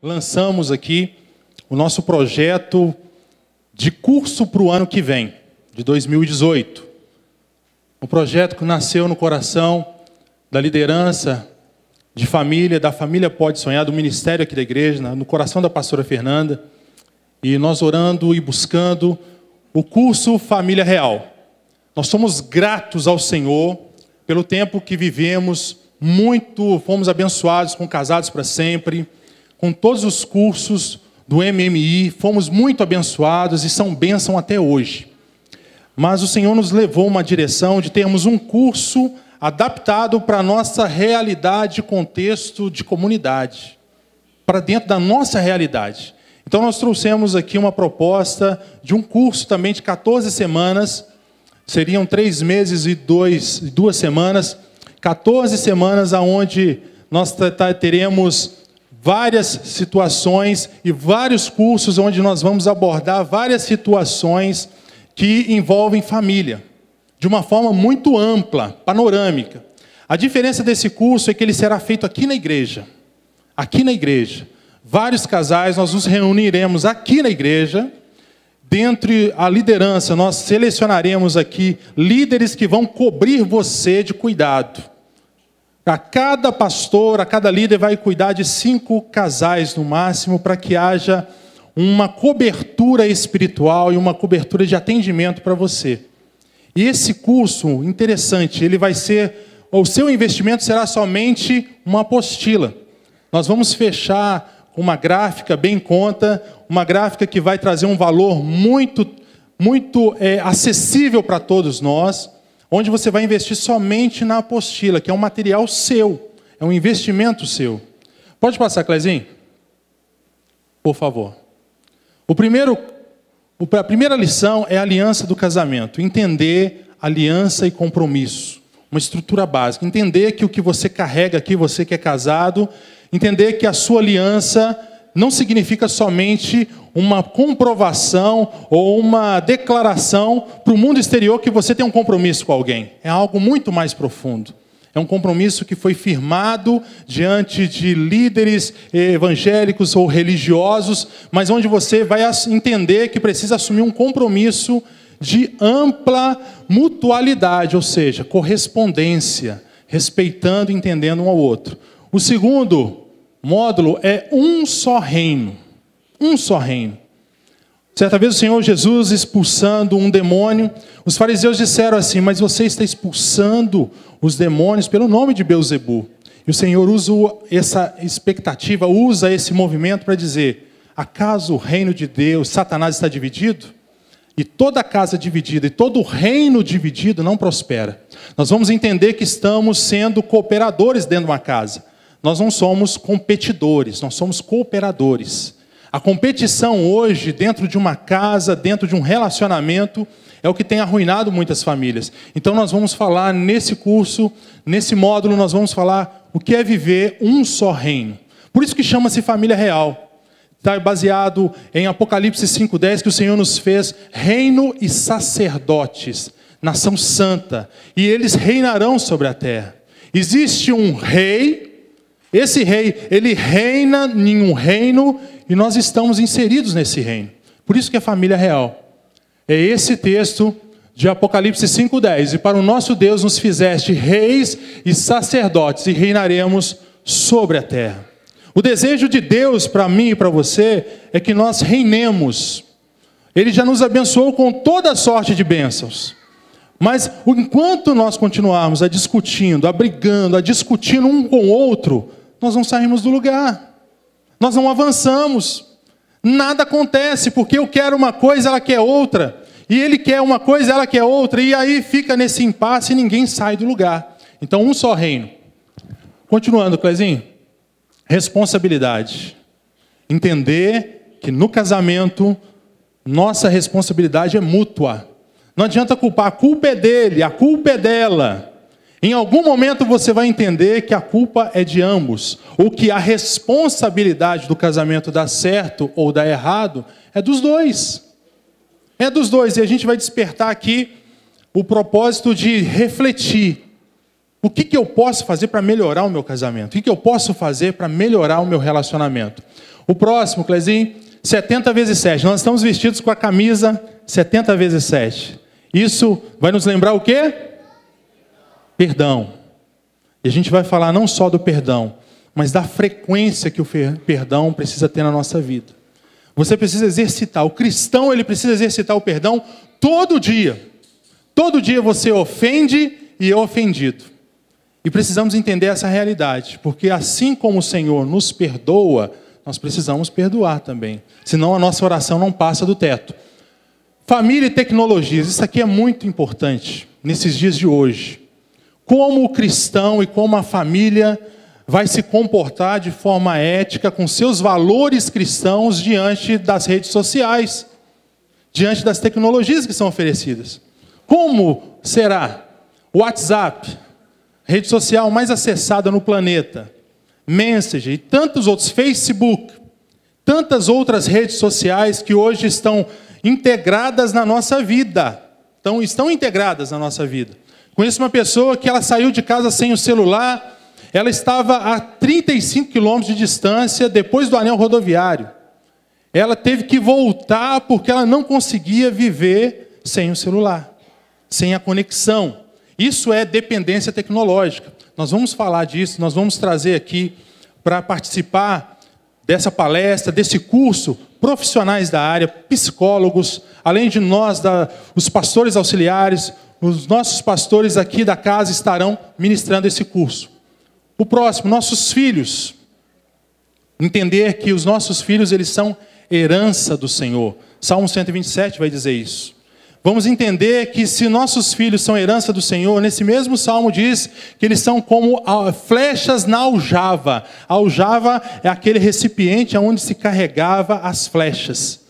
lançamos aqui o nosso projeto de curso para o ano que vem, de 2018. Um projeto que nasceu no coração da liderança de família, da família Pode Sonhar, do ministério aqui da igreja, no coração da pastora Fernanda, e nós orando e buscando o curso Família Real. Nós somos gratos ao Senhor pelo tempo que vivemos, fomos abençoados com Casados para Sempre, com todos os cursos do MMI, fomos muito abençoados e são bênção até hoje. Mas o Senhor nos levou a uma direção de termos um curso adaptado para a nossa realidade, contexto de comunidade, para dentro da nossa realidade. Então nós trouxemos aqui uma proposta de um curso também de 14 semanas, seriam 3 meses e 2 semanas, 14 semanas onde nós teremos várias situações e vários cursos onde nós vamos abordar várias situações que envolvem família, de uma forma muito ampla, panorâmica. A diferença desse curso é que ele será feito aqui na igreja. Aqui na igreja. Vários casais, nós nos reuniremos aqui na igreja. Dentre a liderança, nós selecionaremos aqui líderes que vão cobrir você de cuidado. A cada pastor, a cada líder vai cuidar de 5 casais no máximo, para que haja uma cobertura espiritual e uma cobertura de atendimento para você. E esse curso, interessante, ele vai ser, o seu investimento será somente uma apostila. Nós vamos fechar uma gráfica bem em conta, uma gráfica que vai trazer um valor muito acessível para todos nós, onde você vai investir somente na apostila, que é um material seu, é um investimento seu. Pode passar, Clezinho? Por favor. A primeira lição é a aliança do casamento. Entender aliança e compromisso. Uma estrutura básica. Entender que o que você carrega aqui, você que é casado, entender que a sua aliança não significa somente uma comprovação ou uma declaração para o mundo exterior que você tem um compromisso com alguém. É algo muito mais profundo. É um compromisso que foi firmado diante de líderes evangélicos ou religiosos, mas onde você vai entender que precisa assumir um compromisso de ampla mutualidade, ou seja, correspondência, respeitando e entendendo um ao outro. O segundo módulo é um só reino. Um só reino. Certa vez o Senhor Jesus expulsando um demônio, os fariseus disseram assim: mas você está expulsando os demônios pelo nome de Belzebu. E o Senhor usa essa expectativa, usa esse movimento para dizer: acaso o reino de Deus, Satanás está dividido? E toda casa dividida e todo reino dividido não prospera. Nós vamos entender que estamos sendo cooperadores dentro de uma casa. Nós não somos competidores, nós somos cooperadores. A competição hoje, dentro de uma casa, dentro de um relacionamento, é o que tem arruinado muitas famílias. Então nós vamos falar nesse curso, nesse módulo, nós vamos falar o que é viver um só reino. Por isso que chama-se família real. Está baseado em Apocalipse 5:10, que o Senhor nos fez reino e sacerdotes, nação santa, e eles reinarão sobre a terra. Existe um rei, esse rei, ele reina em um reino, e nós estamos inseridos nesse reino. Por isso que é família real. É esse texto de Apocalipse 5:10. E para o nosso Deus nos fizeste reis e sacerdotes, e reinaremos sobre a terra. O desejo de Deus para mim e para você é que nós reinemos. Ele já nos abençoou com toda sorte de bênçãos. Mas enquanto nós continuarmos a discutindo, a discutir um com o outro, nós não saímos do lugar. Nós não avançamos. Nada acontece, porque eu quero uma coisa, ela quer outra. E ele quer uma coisa, ela quer outra. E aí fica nesse impasse e ninguém sai do lugar. Então, um só reino. Continuando, Clezinho. Responsabilidade. Entender que no casamento, nossa responsabilidade é mútua. Não adianta culpar. A culpa é dele, a culpa é dela. Em algum momento você vai entender que a culpa é de ambos, ou que a responsabilidade do casamento dar certo ou dar errado é dos dois. É dos dois, e a gente vai despertar aqui o propósito de refletir. O que eu posso fazer para melhorar o meu casamento? O que eu posso fazer para melhorar o meu relacionamento? O próximo, Clezinho, 70 vezes 7. Nós estamos vestidos com a camisa 70 vezes 7. Isso vai nos lembrar o quê? Perdão. E a gente vai falar não só do perdão, mas da frequência que o perdão precisa ter na nossa vida. Você precisa exercitar. O cristão, ele precisa exercitar o perdão todo dia. Todo dia você ofende e é ofendido. E precisamos entender essa realidade, porque assim como o Senhor nos perdoa, nós precisamos perdoar também. Senão a nossa oração não passa do teto. Família e tecnologias, isso aqui é muito importante nesses dias de hoje. Como o cristão e como a família vai se comportar de forma ética com seus valores cristãos diante das redes sociais, diante das tecnologias que são oferecidas. Como será? WhatsApp, rede social mais acessada no planeta, Messenger e tantos outros, Facebook, tantas outras redes sociais que hoje estão integradas na nossa vida. Então, estão integradas na nossa vida. Conheço uma pessoa que ela saiu de casa sem o celular, ela estava a 35 quilômetros de distância depois do anel rodoviário. Ela teve que voltar porque ela não conseguia viver sem o celular, sem a conexão. Isso é dependência tecnológica. Nós vamos falar disso, nós vamos trazer aqui para participar dessa palestra, desse curso, profissionais da área, psicólogos, além de nós, os pastores auxiliares, os nossos pastores aqui da casa estarão ministrando esse curso. O próximo, nossos filhos. Entender que os nossos filhos, eles são herança do Senhor. Salmo 127 vai dizer isso. Vamos entender que se nossos filhos são herança do Senhor, nesse mesmo salmo diz que eles são como flechas na aljava. A aljava é aquele recipiente onde se carregava as flechas.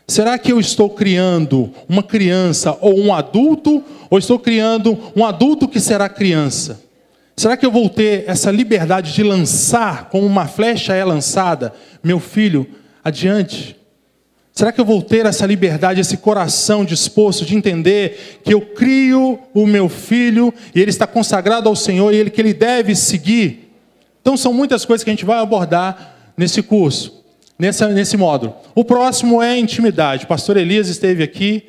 Será que eu estou criando uma criança ou um adulto, ou estou criando um adulto que será criança? Será que eu vou ter essa liberdade de lançar, como uma flecha é lançada, meu filho adiante? Será que eu vou ter essa liberdade, esse coração disposto de entender que eu crio o meu filho e ele está consagrado ao Senhor e que ele deve seguir? Então são muitas coisas que a gente vai abordar nesse curso, nesse módulo. O próximo é intimidade. O pastor Elias esteve aqui,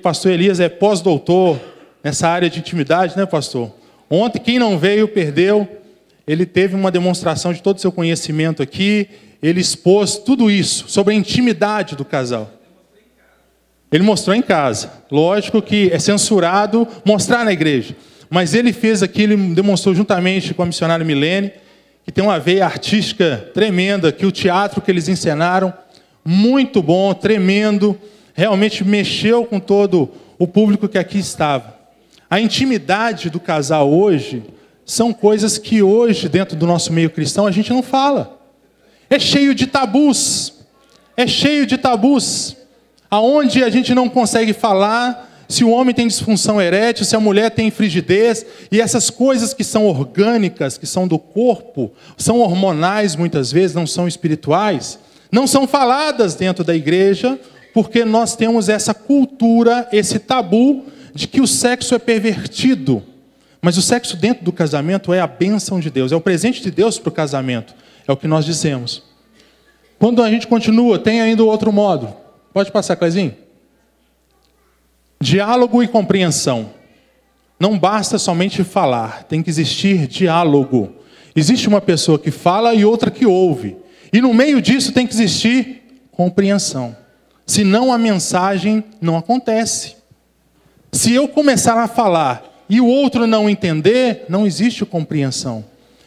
pastor Elias é pós-doutor nessa área de intimidade, né, pastor? Ontem, quem não veio, perdeu. Ele teve uma demonstração de todo o seu conhecimento aqui. Ele expôs tudo isso sobre a intimidade do casal. Ele mostrou em casa. Lógico que é censurado mostrar na igreja. Mas ele fez aqui, ele demonstrou juntamente com a missionária Milene, que tem uma veia artística tremenda, que o teatro que eles encenaram, muito bom, tremendo, realmente mexeu com todo o público que aqui estava. A intimidade do casal hoje são coisas que hoje, dentro do nosso meio cristão, a gente não fala. É cheio de tabus. É cheio de tabus. Aonde a gente não consegue falar se o homem tem disfunção erétil, se a mulher tem frigidez. E essas coisas que são orgânicas, que são do corpo, são hormonais muitas vezes, não são espirituais, não são faladas dentro da igreja, porque nós temos essa cultura, esse tabu, de que o sexo é pervertido. Mas o sexo dentro do casamento é a bênção de Deus, é o presente de Deus para o casamento. É o que nós dizemos. Quando a gente continua, tem ainda o outro módulo. Pode passar, Clezinho? Diálogo e compreensão. Não basta somente falar, tem que existir diálogo. Existe uma pessoa que fala e outra que ouve. E no meio disso tem que existir compreensão. Senão a mensagem não acontece. Se eu começar a falar e o outro não entender, não existe compreensão.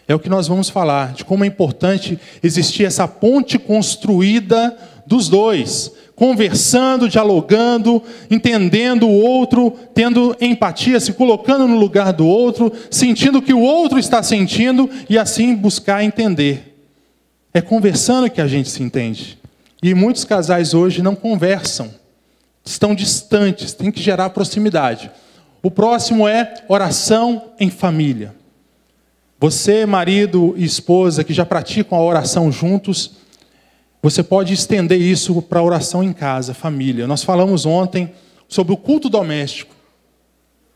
É o que nós vamos falar, de como é importante existir essa ponte construída dos dois, conversando, dialogando, entendendo o outro, tendo empatia, se colocando no lugar do outro, sentindo o que o outro está sentindo e assim buscar entender. É conversando que a gente se entende. E muitos casais hoje não conversam. Estão distantes, tem que gerar proximidade. O próximo é oração em família. Você, marido e esposa, que já praticam a oração juntos, você pode estender isso para a oração em casa, família. Nós falamos ontem sobre o culto doméstico.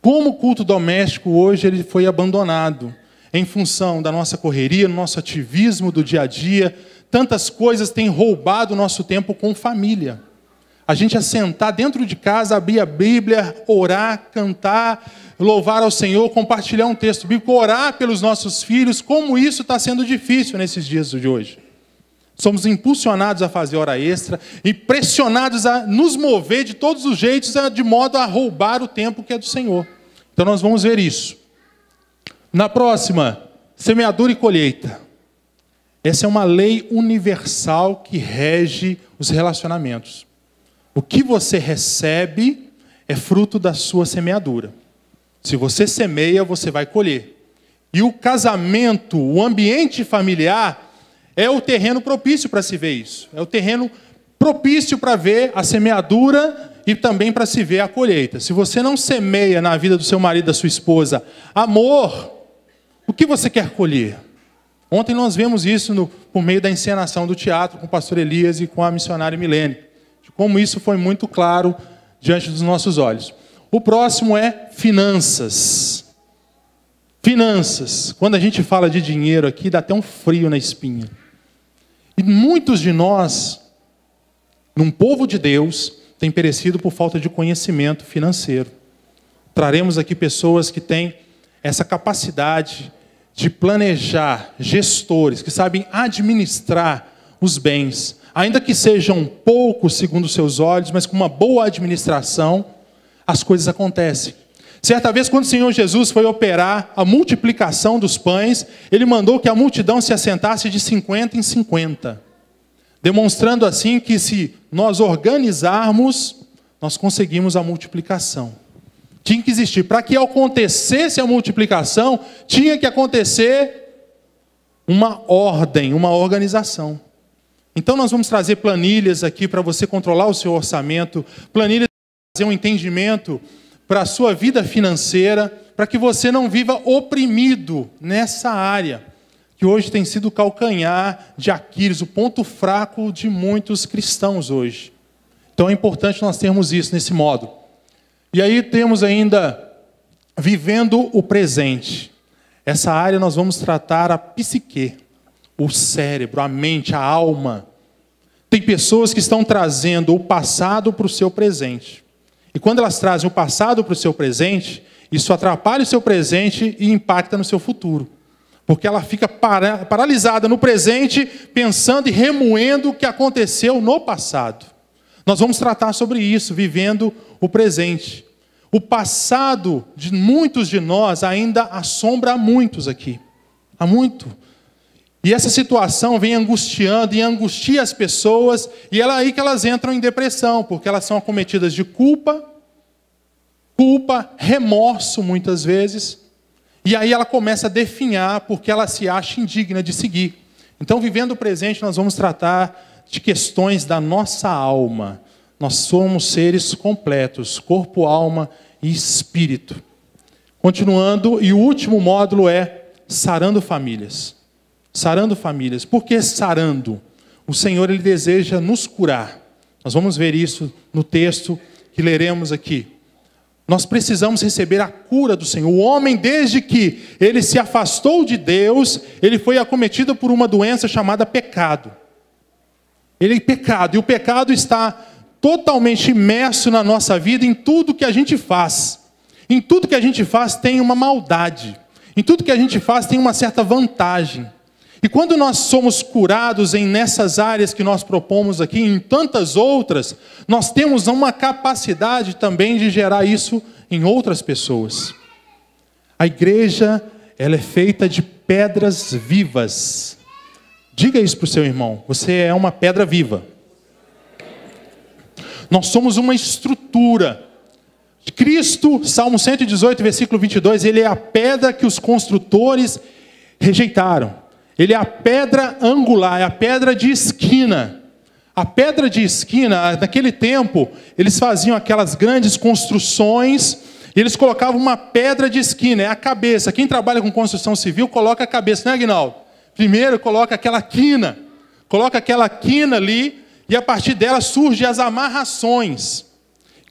Como o culto doméstico hoje ele foi abandonado em função da nossa correria, do nosso ativismo do dia a dia, tantas coisas têm roubado o nosso tempo com família. A gente assentar dentro de casa, abrir a Bíblia, orar, cantar, louvar ao Senhor, compartilhar um texto bíblico, orar pelos nossos filhos, como isso está sendo difícil nesses dias de hoje. Somos impulsionados a fazer hora extra e pressionados a nos mover de todos os jeitos, de modo a roubar o tempo que é do Senhor. Então nós vamos ver isso. Na próxima, semeadura e colheita. Essa é uma lei universal que rege os relacionamentos. O que você recebe é fruto da sua semeadura. Se você semeia, você vai colher. E o casamento, o ambiente familiar, é o terreno propício para se ver isso. É o terreno propício para ver a semeadura e também para se ver a colheita. Se você não semeia na vida do seu marido, da sua esposa, amor, o que você quer colher? Ontem nós vemos isso por meio da encenação do teatro com o pastor Elias e com a missionária Milene. Como isso foi muito claro diante dos nossos olhos. O próximo é finanças. Finanças. Quando a gente fala de dinheiro aqui, dá até um frio na espinha. E muitos de nós, num povo de Deus, têm perecido por falta de conhecimento financeiro. Traremos aqui pessoas que têm essa capacidade de planejar, gestores, que sabem administrar os bens, ainda que sejam poucos segundo seus olhos, mas com uma boa administração, as coisas acontecem. Certa vez, quando o Senhor Jesus foi operar a multiplicação dos pães, Ele mandou que a multidão se assentasse de 50 em 50, demonstrando assim que se nós organizarmos, nós conseguimos a multiplicação. Tinha que existir. Para que acontecesse a multiplicação, tinha que acontecer uma ordem, uma organização. Então nós vamos trazer planilhas aqui para você controlar o seu orçamento, planilhas para trazer um entendimento para a sua vida financeira, para que você não viva oprimido nessa área, que hoje tem sido o calcanhar de Aquiles, o ponto fraco de muitos cristãos hoje. Então é importante nós termos isso nesse modo. E aí temos ainda vivendo o presente. Essa área nós vamos tratar a psique, o cérebro, a mente, a alma. Tem pessoas que estão trazendo o passado para o seu presente. E quando elas trazem o passado para o seu presente, isso atrapalha o seu presente e impacta no seu futuro. Porque ela fica paralisada no presente, pensando e remoendo o que aconteceu no passado. Nós vamos tratar sobre isso, vivendo o presente. O passado de muitos de nós ainda assombra a muitos aqui. Há muito. E essa situação vem angustiando e angustia as pessoas, e é aí que elas entram em depressão, porque elas são acometidas de culpa, remorso muitas vezes, e aí ela começa a definhar porque ela se acha indigna de seguir. Então, vivendo o presente, nós vamos tratar de questões da nossa alma. Nós somos seres completos, corpo, alma e espírito. Continuando, e o último módulo é sarando famílias. Sarando famílias. Por que sarando? O Senhor, Ele deseja nos curar. Nós vamos ver isso no texto que leremos aqui. Nós precisamos receber a cura do Senhor. O homem, desde que ele se afastou de Deus, ele foi acometido por uma doença chamada pecado. Ele é pecado, e o pecado está totalmente imerso na nossa vida, em tudo que a gente faz. Em tudo que a gente faz tem uma maldade. Em tudo que a gente faz tem uma certa vantagem. E quando nós somos curados nessas áreas que nós propomos aqui, em tantas outras, nós temos uma capacidade também de gerar isso em outras pessoas. A igreja, ela é feita de pedras vivas. Diga isso para o seu irmão, você é uma pedra viva. Nós somos uma estrutura. Cristo, Salmo 118, versículo 22, Ele é a pedra que os construtores rejeitaram. Ele é a pedra angular, é a pedra de esquina. A pedra de esquina, naquele tempo, eles faziam aquelas grandes construções, e eles colocavam uma pedra de esquina, é a cabeça. Quem trabalha com construção civil, coloca a cabeça, né, Aguinaldo? Primeiro coloca aquela quina ali, e a partir dela surgem as amarrações.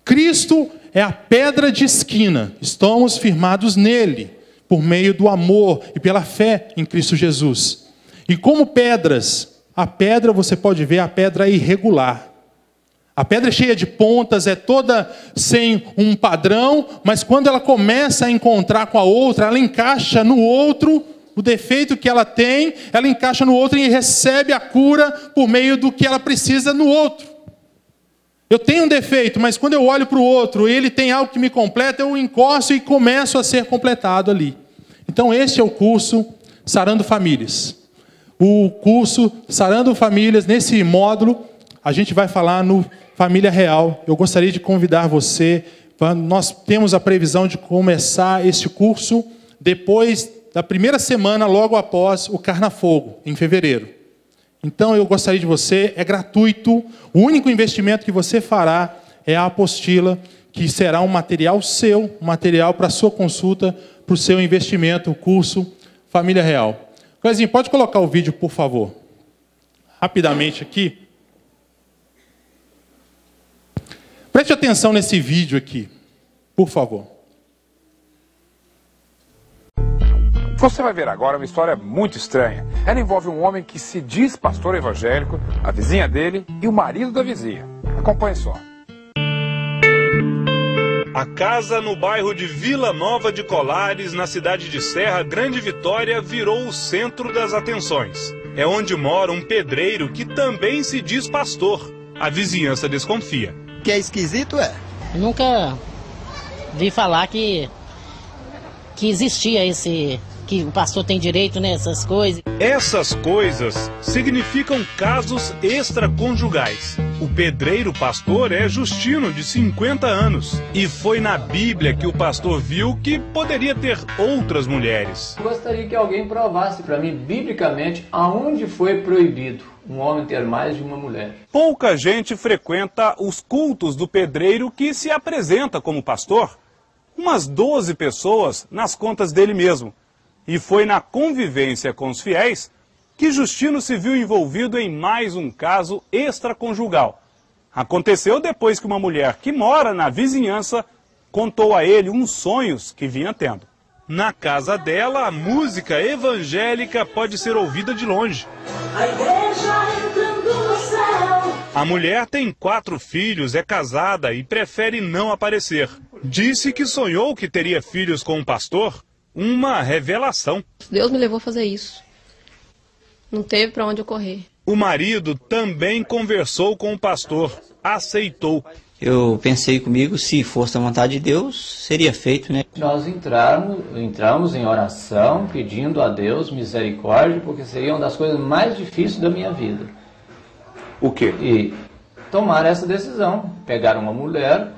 Cristo é a pedra de esquina, estamos firmados nele, por meio do amor e pela fé em Cristo Jesus. E como pedras, A pedra, você pode ver, a pedra é irregular. A pedra é cheia de pontas, é toda sem um padrão, mas quando ela começa a encontrar com a outra, ela encaixa no outro, o defeito que ela tem, ela encaixa no outro e recebe a cura por meio do que ela precisa no outro. Eu tenho um defeito, mas quando eu olho para o outro e ele tem algo que me completa, eu encosto e começo a ser completado ali. Então este é o curso Sarando Famílias. O curso Sarando Famílias, nesse módulo, a gente vai falar no Família Real. Eu gostaria de convidar você, nós temos a previsão de começar este curso depois da primeira semana, logo após o Carnafogo, em fevereiro. Então eu gostaria de você, é gratuito, o único investimento que você fará é a apostila, que será um material seu, um material para a sua consulta, para o seu investimento, o curso Família Real. Clezinho, pode colocar o vídeo, por favor? Rapidamente aqui. Preste atenção nesse vídeo aqui, por favor. Você vai ver agora uma história muito estranha. Ela envolve um homem que se diz pastor evangélico, a vizinha dele e o marido da vizinha. Acompanhe só. A casa no bairro de Vila Nova de Colares, na cidade de Serra Grande Vitória, virou o centro das atenções. É onde mora um pedreiro que também se diz pastor. A vizinhança desconfia. Que é esquisito, é? Eu nunca vi falar que existia que o pastor tem direito nessas coisas. Essas coisas significam casos extraconjugais. O pedreiro pastor é Justino, de 50 anos. E foi na Bíblia que o pastor viu que poderia ter outras mulheres. Gostaria que alguém provasse para mim, biblicamente, aonde foi proibido um homem ter mais de uma mulher. Pouca gente frequenta os cultos do pedreiro que se apresenta como pastor. Umas 12 pessoas nas contas dele mesmo. E foi na convivência com os fiéis que Justino se viu envolvido em mais um caso extraconjugal. Aconteceu depois que uma mulher que mora na vizinhança contou a ele uns sonhos que vinha tendo. Na casa dela, a música evangélica pode ser ouvida de longe. A igreja entrando no céu. A mulher tem 4 filhos, é casada e prefere não aparecer. Disse que sonhou que teria filhos com um pastor. Uma revelação. Deus me levou a fazer isso. Não teve para onde eu correr. O marido também conversou com o pastor. Aceitou. Eu pensei comigo, se fosse a vontade de Deus, seria feito, né? Nós entramos em oração, pedindo a Deus misericórdia, porque seria uma das coisas mais difíceis da minha vida. O quê? E tomar essa decisão, pegar uma mulher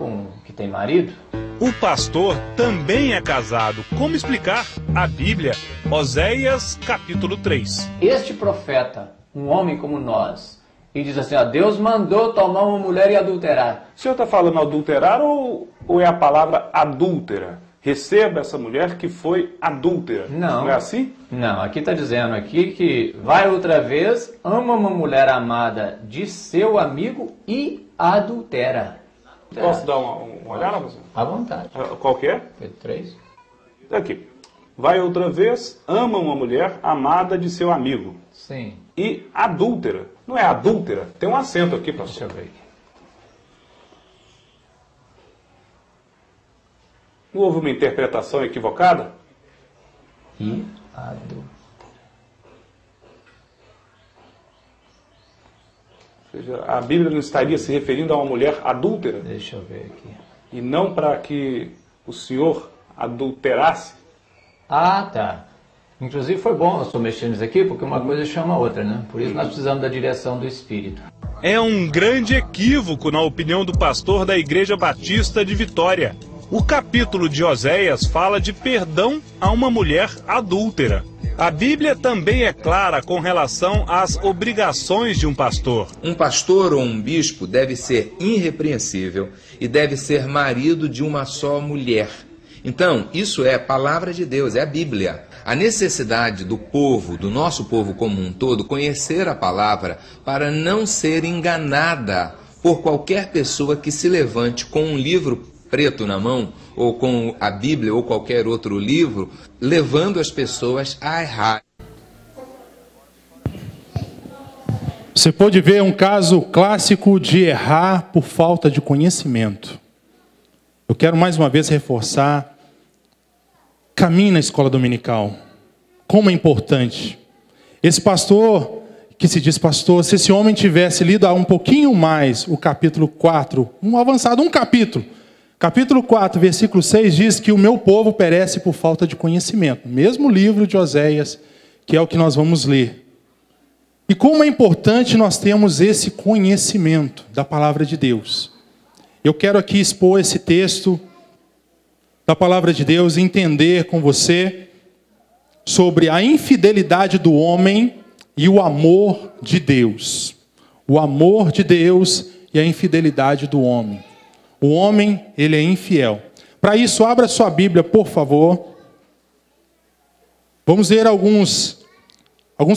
que tem marido. O pastor também é casado. Como explicar? A Bíblia, Oséias, capítulo 3. Este profeta, um homem como nós, e diz assim, Deus mandou tomar uma mulher e adulterar. O senhor está falando adulterar ou é a palavra adúltera? Receba essa mulher que foi adúltera. Não. Não é assim? Não, aqui está dizendo aqui que vai outra vez, ama uma mulher amada de seu amigo e adultera. Posso dar uma olhada, professor? À vontade. Qual que é? Pedro 3. Aqui. Vai outra vez, ama uma mulher amada de seu amigo. Sim. E adúltera. Não é adúltera? Tem um acento aqui, professor. Deixa eu ver aqui. Não houve uma interpretação equivocada? E adultera. Ou seja, a Bíblia não estaria se referindo a uma mulher adúltera? Deixa eu ver aqui. E não para que o senhor adulterasse? Ah, tá. Inclusive foi bom eu estou mexendo nisso aqui, porque uma coisa chama a outra, né? Por isso nós precisamos da direção do Espírito. É um grande equívoco, na opinião do pastor da Igreja Batista de Vitória. O capítulo de Oséias fala de perdão a uma mulher adúltera. A Bíblia também é clara com relação às obrigações de um pastor. Um pastor ou um bispo deve ser irrepreensível e deve ser marido de uma só mulher. Então, isso é a palavra de Deus, é a Bíblia. A necessidade do povo, do nosso povo como um todo, conhecer a palavra para não ser enganada por qualquer pessoa que se levante com um livro preto na mão, ou com a Bíblia ou qualquer outro livro, levando as pessoas a errar. Você pode ver um caso clássico de errar por falta de conhecimento. Eu quero mais uma vez reforçar, caminhe na escola dominical. Como é importante. Esse pastor, que se diz pastor, se esse homem tivesse lido um pouquinho mais o capítulo 4, um capítulo. Capítulo 4, versículo 6 diz que o meu povo perece por falta de conhecimento. Mesmo livro de Oséias, que é o que nós vamos ler. E como é importante nós termos esse conhecimento da palavra de Deus. Eu quero aqui expor esse texto da palavra de Deus e entender com você sobre a infidelidade do homem e o amor de Deus. O amor de Deus e a infidelidade do homem. O homem, ele é infiel. Para isso, abra sua Bíblia, por favor. Vamos ler alguns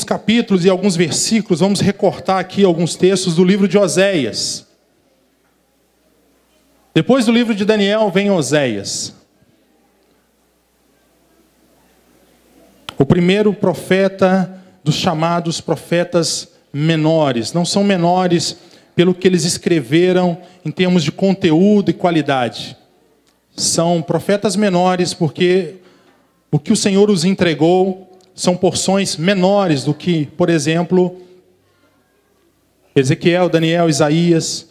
capítulos e alguns versículos. Vamos recortar aqui alguns textos do livro de Oséias. Depois do livro de Daniel vem Oséias. O primeiro profeta dos chamados profetas menores. Não são menores pelo que eles escreveram em termos de conteúdo e qualidade. São profetas menores porque o que o Senhor os entregou são porções menores do que, por exemplo, Ezequiel, Daniel, Isaías,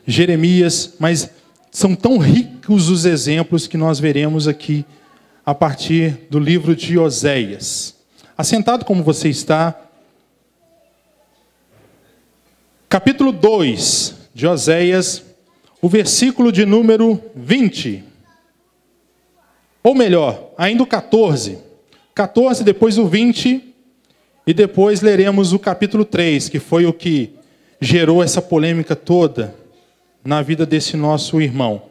Jeremias, mas são tão ricos os exemplos que nós veremos aqui a partir do livro de Oséias. Assentado como você está, capítulo 2 de Oséias, o versículo de número 20. Ou melhor, ainda o 14. 14, depois o 20, e depois leremos o capítulo 3, que foi o que gerou essa polêmica toda na vida desse nosso irmão.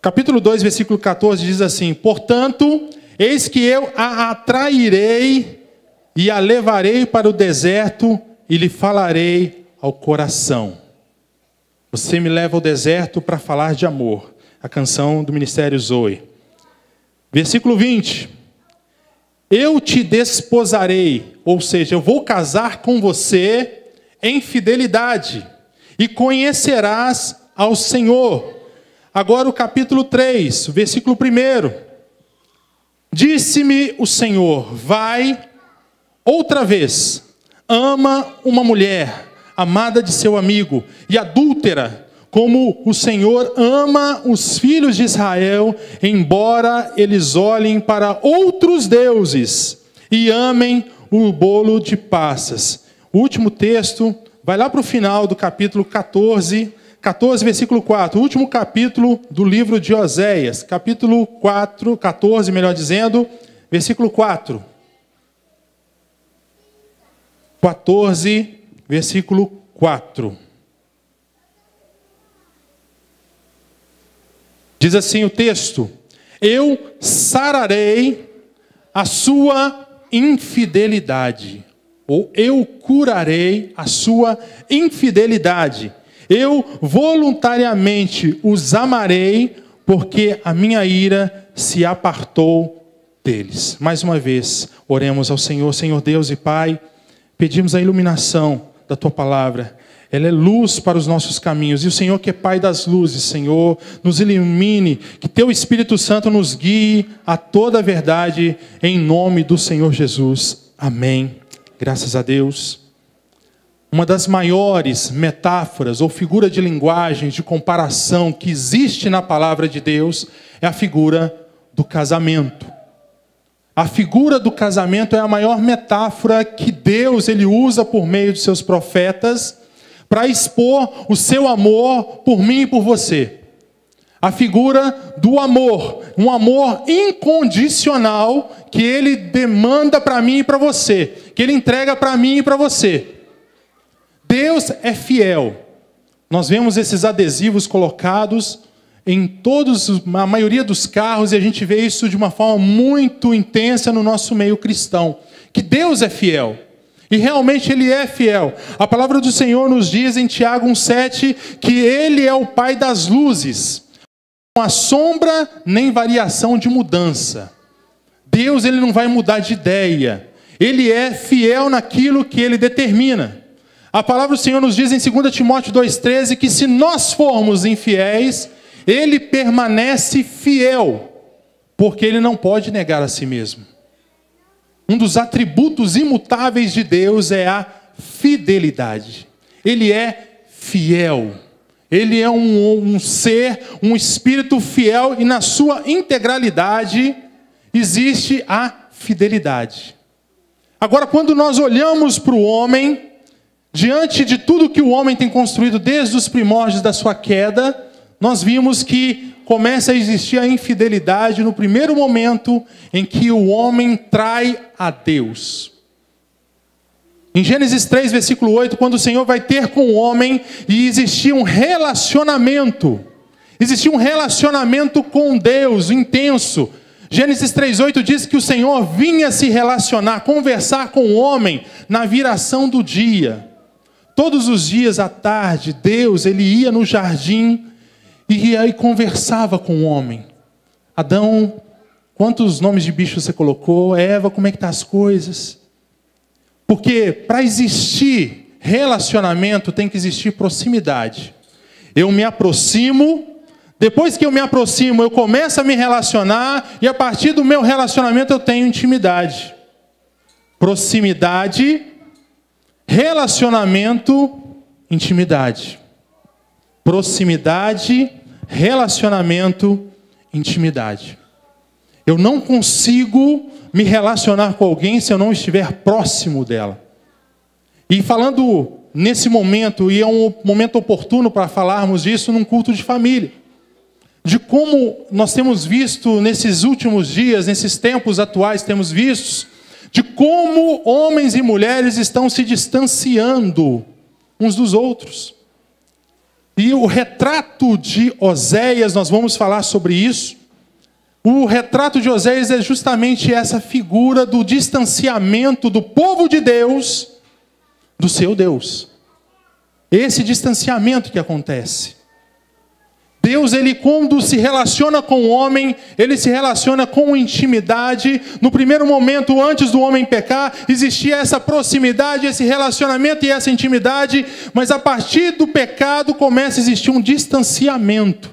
Capítulo 2, versículo 14 diz assim: portanto, eis que eu a atrairei e a levarei para o deserto e lhe falarei ao coração. Você me leva ao deserto para falar de amor. A canção do Ministério Zoe. Versículo 20. Eu te desposarei, ou seja, eu vou casar com você em fidelidade, e conhecerás ao Senhor. Agora o capítulo 3, versículo 1. Disse-me o Senhor, vai outra vez, ama uma mulher, amada de seu amigo, e adúltera, como o Senhor ama os filhos de Israel, embora eles olhem para outros deuses e amem o bolo de passas. O último texto vai lá para o final do capítulo 14, versículo 4. O último capítulo do livro de Oséias. Capítulo 14, melhor dizendo, versículo 4. 14, versículo 4. Diz assim o texto: eu sararei a sua infidelidade, ou eu curarei a sua infidelidade. Eu voluntariamente os amarei, porque a minha ira se apartou deles. Mais uma vez, oremos ao Senhor. Senhor Deus e Pai, pedimos a iluminação da Tua palavra. Ela é luz para os nossos caminhos. E o Senhor, que é Pai das luzes, Senhor, nos ilumine, que Teu Espírito Santo nos guie a toda a verdade, em nome do Senhor Jesus. Amém. Graças a Deus. Uma das maiores metáforas ou figura de linguagem, de comparação que existe na palavra de Deus é a figura do casamento. A figura do casamento é a maior metáfora que Deus ele usa por meio de seus profetas para expor o seu amor por mim e por você. A figura do amor, um amor incondicional que Ele demanda para mim e para você, que Ele entrega para mim e para você. Deus é fiel. Nós vemos esses adesivos colocados em a maioria dos carros e a gente vê isso de uma forma muito intensa no nosso meio cristão. Que Deus é fiel. E realmente Ele é fiel. A palavra do Senhor nos diz em Tiago 1,7 que Ele é o Pai das luzes. Não há sombra nem variação de mudança. Deus ele não vai mudar de ideia. Ele é fiel naquilo que Ele determina. A palavra do Senhor nos diz em 2 Timóteo 2,13 que se nós formos infiéis, Ele permanece fiel, porque Ele não pode negar a si mesmo. Um dos atributos imutáveis de Deus é a fidelidade. Ele é fiel. Ele é um ser, um espírito fiel, e na sua integralidade existe a fidelidade. Agora, quando nós olhamos para o homem, diante de tudo que o homem tem construído desde os primórdios da sua queda, nós vimos que começa a existir a infidelidade no primeiro momento em que o homem trai a Deus. Em Gênesis 3, versículo 8, quando o Senhor vai ter com o homem e existia um relacionamento com Deus, intenso. Gênesis 3,8 diz que o Senhor vinha se relacionar, conversar com o homem na viração do dia. Todos os dias à tarde, Deus, Ele ia no jardim e aí conversava com o homem. Adão, quantos nomes de bicho você colocou? Eva, como é que estão as coisas? Porque para existir relacionamento tem que existir proximidade. Eu me aproximo, depois que eu me aproximo, eu começo a me relacionar, e a partir do meu relacionamento eu tenho intimidade. Proximidade, relacionamento, intimidade. Proximidade, relacionamento, intimidade. Eu não consigo me relacionar com alguém se eu não estiver próximo dela. E falando nesse momento, e é um momento oportuno para falarmos disso num culto de família, de como nós temos visto nesses últimos dias, nesses tempos atuais, temos visto de como homens e mulheres estão se distanciando uns dos outros. E o retrato de Oséias, nós vamos falar sobre isso. O retrato de Oséias é justamente essa figura do distanciamento do povo de Deus do seu Deus. Esse distanciamento que acontece. Deus, Ele quando se relaciona com o homem, Ele se relaciona com intimidade. No primeiro momento, antes do homem pecar, existia essa proximidade, esse relacionamento e essa intimidade. Mas a partir do pecado começa a existir um distanciamento.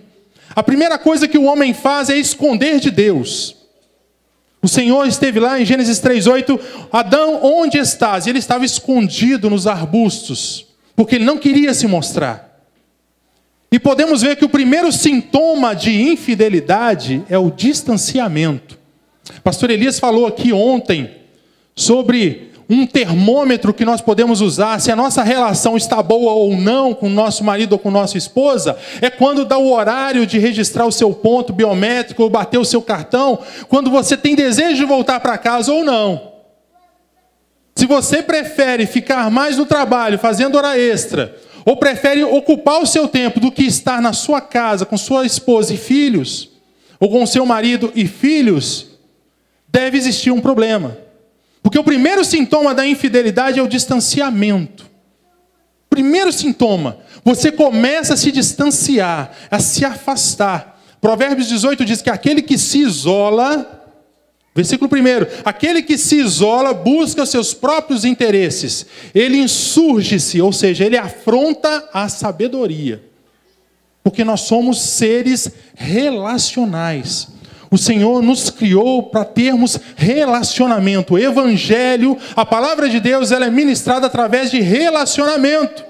A primeira coisa que o homem faz é esconder de Deus. O Senhor esteve lá em Gênesis 3,8, Adão, onde estás? E ele estava escondido nos arbustos, porque ele não queria se mostrar. E podemos ver que o primeiro sintoma de infidelidade é o distanciamento. Pastor Elias falou aqui ontem sobre um termômetro que nós podemos usar, se a nossa relação está boa ou não com o nosso marido ou com nossa esposa, é quando dá o horário de registrar o seu ponto biométrico ou bater o seu cartão, quando você tem desejo de voltar para casa ou não. Se você prefere ficar mais no trabalho, fazendo hora extra, ou prefere ocupar o seu tempo do que estar na sua casa com sua esposa e filhos, ou com seu marido e filhos, deve existir um problema. Porque o primeiro sintoma da infidelidade é o distanciamento. Primeiro sintoma, você começa a se distanciar, a se afastar. Provérbios 18 diz que aquele que se isola, versículo 1, aquele que se isola busca os seus próprios interesses. Ele insurge-se, ou seja, ele afronta a sabedoria. Porque nós somos seres relacionais. O Senhor nos criou para termos relacionamento. O Evangelho, a palavra de Deus, ela é ministrada através de relacionamento.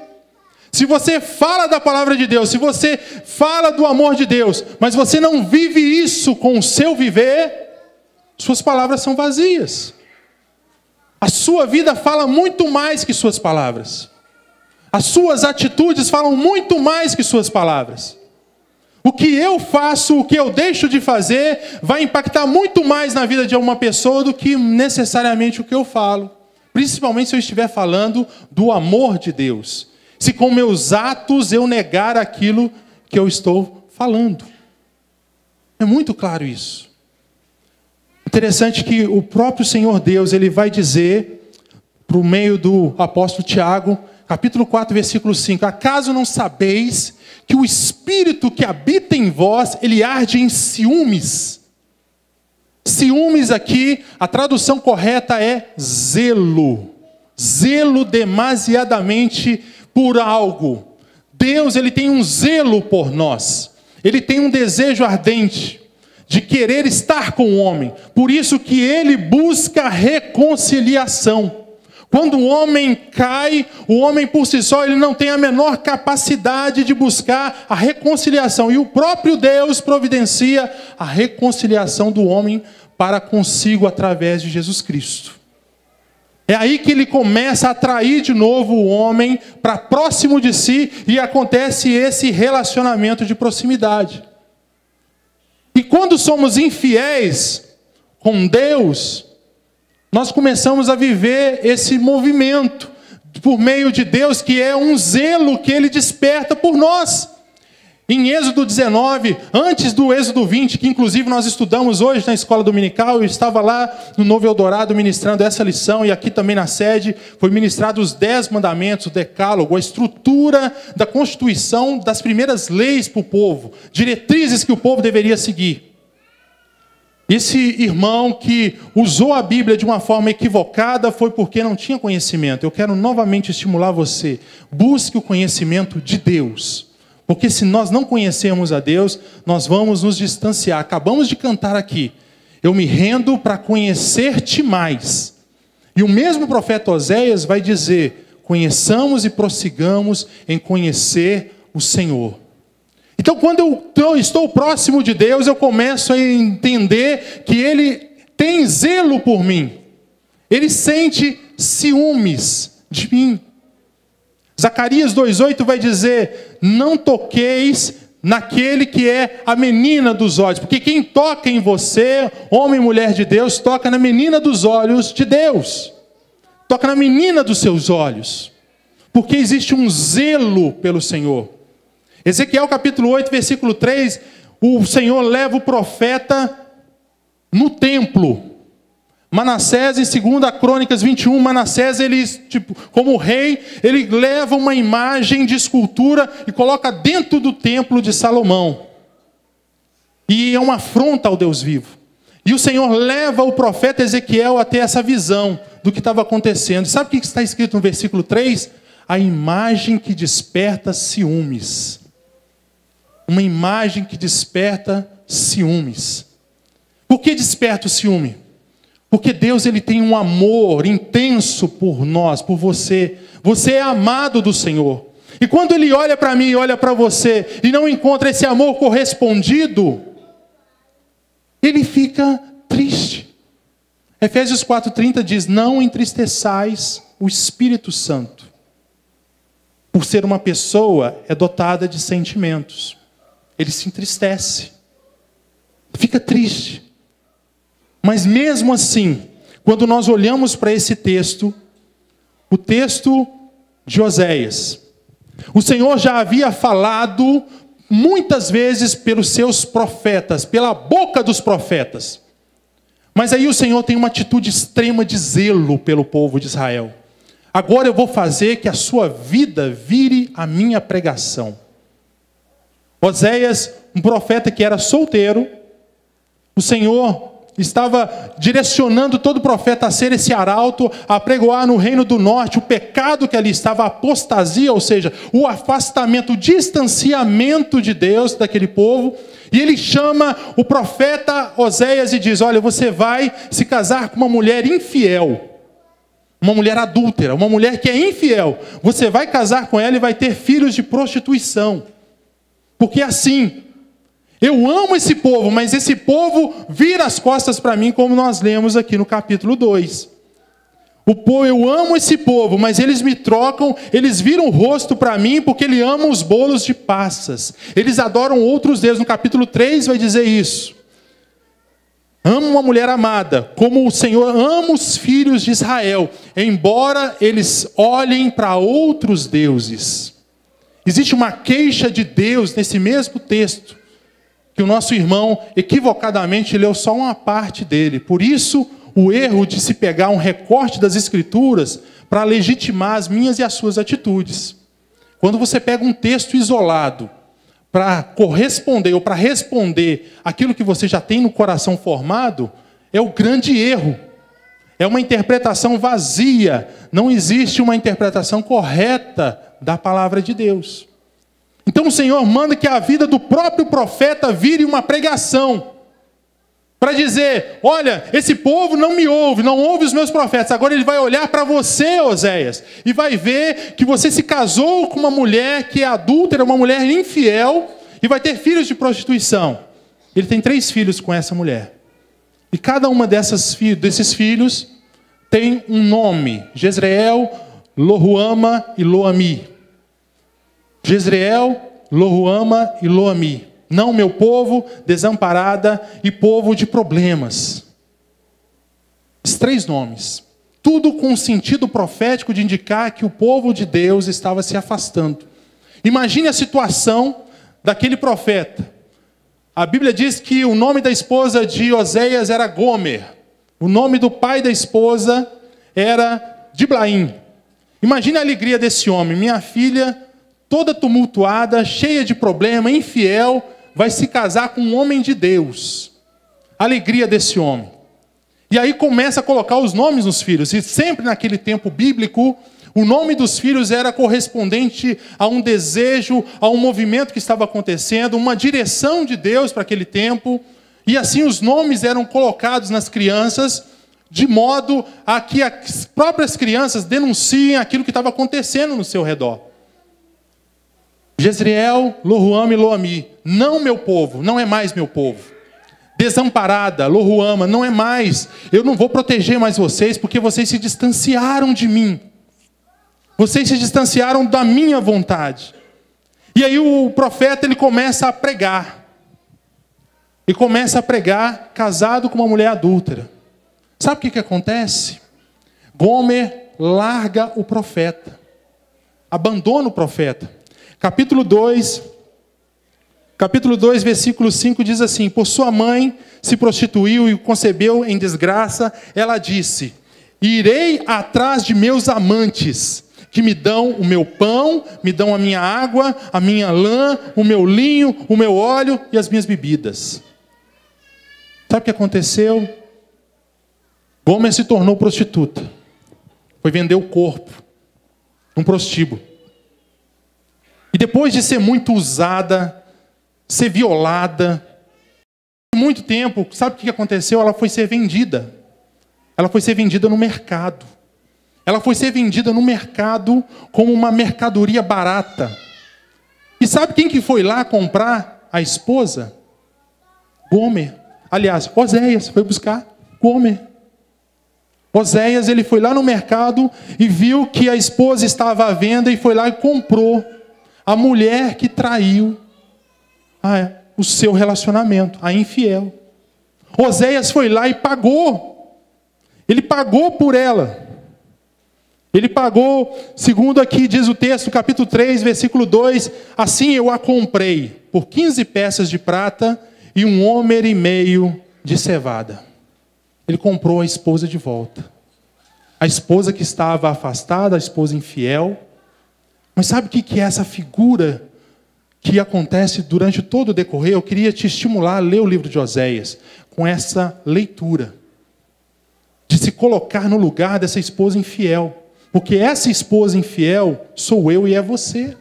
Se você fala da palavra de Deus, se você fala do amor de Deus, mas você não vive isso com o seu viver, suas palavras são vazias. A sua vida fala muito mais que suas palavras. As suas atitudes falam muito mais que suas palavras. O que eu faço, o que eu deixo de fazer, vai impactar muito mais na vida de uma pessoa do que necessariamente o que eu falo. Principalmente se eu estiver falando do amor de Deus. Se com meus atos eu negar aquilo que eu estou falando. É muito claro isso. Interessante que o próprio Senhor Deus, Ele vai dizer, por meio do apóstolo Tiago, capítulo 4, versículo 5, acaso não sabeis que o Espírito que habita em vós, ele arde em ciúmes? Ciúmes aqui, a tradução correta é zelo. zelo demasiadamente por algo. Deus, ele tem um zelo por nós. Ele tem um desejo ardente de querer estar com o homem. Por isso que ele busca reconciliação. Quando o homem cai, o homem por si só, ele não tem a menor capacidade de buscar a reconciliação. E o próprio Deus providencia a reconciliação do homem para consigo através de Jesus Cristo. É aí que ele começa a atrair de novo o homem para próximo de si e acontece esse relacionamento de proximidade. E quando somos infiéis com Deus, nós começamos a viver esse movimento por meio de Deus, que é um zelo que ele desperta por nós. Em Êxodo 19, antes do Êxodo 20, que inclusive nós estudamos hoje na escola dominical, eu estava lá no Novo Eldorado ministrando essa lição, e aqui também na sede foi ministrado os 10 mandamentos, o decálogo, a estrutura da constituição das primeiras leis para o povo, diretrizes que o povo deveria seguir. Esse irmão que usou a Bíblia de uma forma equivocada foi porque não tinha conhecimento. Eu quero novamente estimular você. Busque o conhecimento de Deus. Porque se nós não conhecermos a Deus, nós vamos nos distanciar. Acabamos de cantar aqui. Eu me rendo para conhecer-te mais. E o mesmo profeta Oséias vai dizer: conheçamos e prossigamos em conhecer o Senhor. Então, quando eu estou próximo de Deus, eu começo a entender que Ele tem zelo por mim. Ele sente ciúmes de mim. Zacarias 2,8 vai dizer: não toqueis naquele que é a menina dos olhos. Porque quem toca em você, homem e mulher de Deus, toca na menina dos olhos de Deus. Toca na menina dos seus olhos. Porque existe um zelo pelo Senhor. Ezequiel capítulo 8, versículo 3, o Senhor leva o profeta no templo. Manassés, em 2 Crônicas 21, Manassés, ele, como rei, ele leva uma imagem de escultura e coloca dentro do templo de Salomão. E é uma afronta ao Deus vivo. E o Senhor leva o profeta Ezequiel até essa visão do que estava acontecendo. Sabe o que está escrito no versículo 3? A imagem que desperta ciúmes. Uma imagem que desperta ciúmes. Por que desperta o ciúme? Porque Deus, ele tem um amor intenso por nós, por você. Você é amado do Senhor. E quando Ele olha para mim e olha para você e não encontra esse amor correspondido, Ele fica triste. Efésios 4,30 diz: não entristeçais o Espírito Santo. Por ser uma pessoa, é dotada de sentimentos. Ele se entristece, fica triste. Mas mesmo assim, quando nós olhamos para esse texto, o texto de Oséias, o Senhor já havia falado muitas vezes pelos seus profetas, pela boca dos profetas. Mas aí o Senhor tem uma atitude extrema de zelo pelo povo de Israel. Agora eu vou fazer que a sua vida vire a minha pregação. Oséias, um profeta que era solteiro, o Senhor estava direcionando todo profeta a ser esse arauto, a pregoar no reino do norte o pecado que ali estava, a apostasia, ou seja, o afastamento, o distanciamento de Deus daquele povo. E ele chama o profeta Oséias e diz: olha, você vai se casar com uma mulher infiel, uma mulher adúltera, uma mulher que é infiel. Você vai casar com ela e vai ter filhos de prostituição. Porque assim, eu amo esse povo, mas esse povo vira as costas para mim, como nós lemos aqui no capítulo 2. Eu amo esse povo, mas eles me trocam, eles viram o rosto para mim, porque eles amam os bolos de passas. Eles adoram outros deuses. No capítulo 3 vai dizer isso. Amo uma mulher amada, como o Senhor ama os filhos de Israel, embora eles olhem para outros deuses. Existe uma queixa de Deus nesse mesmo texto, que o nosso irmão equivocadamente leu só uma parte dele. Por isso, o erro de se pegar um recorte das Escrituras para legitimar as minhas e as suas atitudes. Quando você pega um texto isolado para corresponder ou para responder aquilo que você já tem no coração formado, é o grande erro. é uma interpretação vazia. Não existe uma interpretação correta da palavra de Deus. Então o Senhor manda que a vida do próprio profeta vire uma pregação. Para dizer, olha, esse povo não me ouve, não ouve os meus profetas. Agora ele vai olhar para você, Oséias, e vai ver que você se casou com uma mulher que é adúltera, uma mulher infiel, e vai ter filhos de prostituição. Ele tem 3 filhos com essa mulher. E cada uma desses filhos tem um nome. Jezreel, Lohuama e Loami. Jezreel, Lohuama e Loami. Não meu povo, desamparada e povo de problemas. Esses 3 nomes. Tudo com o sentido profético de indicar que o povo de Deus estava se afastando. Imagine a situação daquele profeta. A Bíblia diz que o nome da esposa de Oséias era Gomer. O nome do pai da esposa era Diblaim. Imagine a alegria desse homem. Minha filha, toda tumultuada, cheia de problema, infiel, vai se casar com um homem de Deus. A alegria desse homem. E aí começa a colocar os nomes nos filhos. E sempre naquele tempo bíblico, o nome dos filhos era correspondente a um desejo, a um movimento que estava acontecendo, uma direção de Deus para aquele tempo. E assim os nomes eram colocados nas crianças, de modo a que as próprias crianças denunciem aquilo que estava acontecendo no seu redor. Jezreel, Lohuama e Loami. Não meu povo, não é mais meu povo. Desamparada, Lohuama, não é mais. Eu não vou proteger mais vocês porque vocês se distanciaram de mim. Vocês se distanciaram da minha vontade. E aí o profeta ele começa a pregar. E começa a pregar casado com uma mulher adúltera. Sabe o que acontece? Gomer larga o profeta. Abandona o profeta. Capítulo 2, versículo 5 diz assim: por sua mãe se prostituiu e o concebeu em desgraça, ela disse: irei atrás de meus amantes, que me dão o meu pão, me dão a minha água, a minha lã, o meu linho, o meu óleo e as minhas bebidas. Sabe o que aconteceu? Gomer se tornou prostituta. Foi vender o corpo num prostíbulo. E depois de ser muito usada, ser violada, muito tempo, sabe o que aconteceu? Ela foi ser vendida. Ela foi ser vendida no mercado. Ela foi ser vendida no mercado como uma mercadoria barata. E sabe quem que foi lá comprar a esposa? Gomer. Aliás, Oséias foi buscar Gomer. Oséias, ele foi lá no mercado e viu que a esposa estava à venda e foi lá e comprou a mulher que traiu o seu relacionamento, a infiel. Oséias foi lá e pagou. Ele pagou por ela. Ele pagou, segundo aqui diz o texto, capítulo 3, versículo 2, assim eu a comprei por 15 peças de prata e 1,5 homer de cevada. Ele comprou a esposa de volta. A esposa que estava afastada, a esposa infiel. Mas sabe o que é essa figura que acontece durante todo o decorrer? Eu queria te estimular a ler o livro de Oséias com essa leitura. De se colocar no lugar dessa esposa infiel. Porque essa esposa infiel sou eu e é você.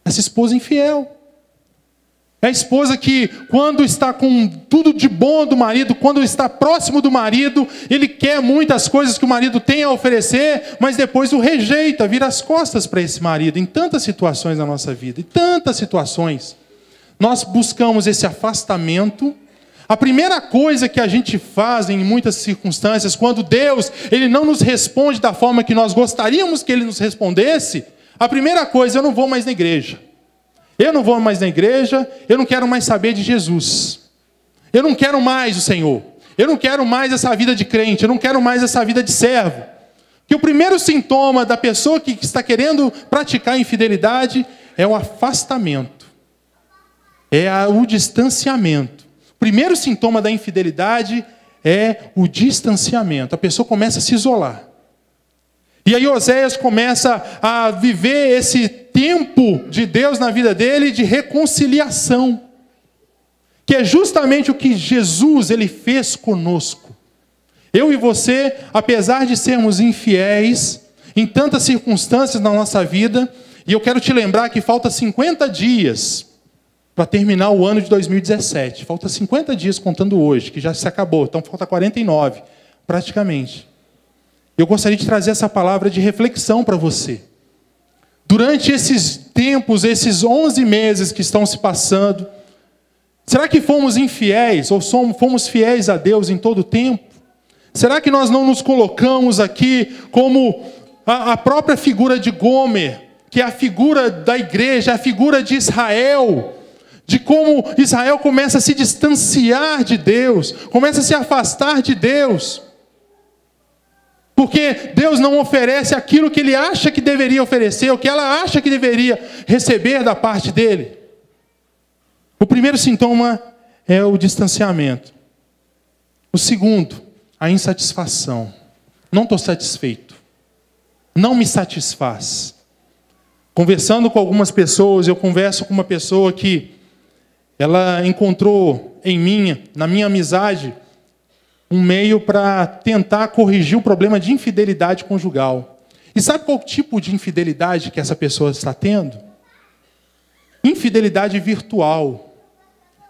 Essa esposa infiel. É a esposa que, quando está com tudo de bom do marido, quando está próximo do marido, ele quer muitas coisas que o marido tem a oferecer, mas depois o rejeita, vira as costas para esse marido. Em tantas situações na nossa vida, em tantas situações, nós buscamos esse afastamento. A primeira coisa que a gente faz em muitas circunstâncias, quando Deus ele não nos responde da forma que nós gostaríamos que Ele nos respondesse, a primeira coisa, eu não vou mais na igreja. Eu não vou mais na igreja, eu não quero mais saber de Jesus. Eu não quero mais o Senhor. Eu não quero mais essa vida de crente, eu não quero mais essa vida de servo. Que o primeiro sintoma da pessoa que está querendo praticar infidelidade é o afastamento. É o distanciamento. O primeiro sintoma da infidelidade é o distanciamento. A pessoa começa a se isolar. E aí Oséias começa a viver esse tempo de Deus na vida dele de reconciliação. Que é justamente o que Jesus ele fez conosco. Eu e você, apesar de sermos infiéis em tantas circunstâncias na nossa vida, e eu quero te lembrar que falta 50 dias para terminar o ano de 2017. Falta 50 dias contando hoje, que já se acabou, então falta 49, praticamente. Eu gostaria de trazer essa palavra de reflexão para você. Durante esses tempos, esses 11 meses que estão se passando, será que fomos infiéis ou fomos fiéis a Deus em todo o tempo? Será que nós não nos colocamos aqui como a própria figura de Gomer, que é a figura da igreja, a figura de Israel, de como Israel começa a se distanciar de Deus, começa a se afastar de Deus, porque Deus não oferece aquilo que ele acha que deveria oferecer, o que ela acha que deveria receber da parte dele. O primeiro sintoma é o distanciamento. O segundo, a insatisfação. Não estou satisfeito. Não me satisfaz. Conversando com algumas pessoas, eu converso com uma pessoa que ela encontrou em mim, na minha amizade, um meio para tentar corrigir o problema de infidelidade conjugal. E sabe qual tipo de infidelidade que essa pessoa está tendo? Infidelidade virtual.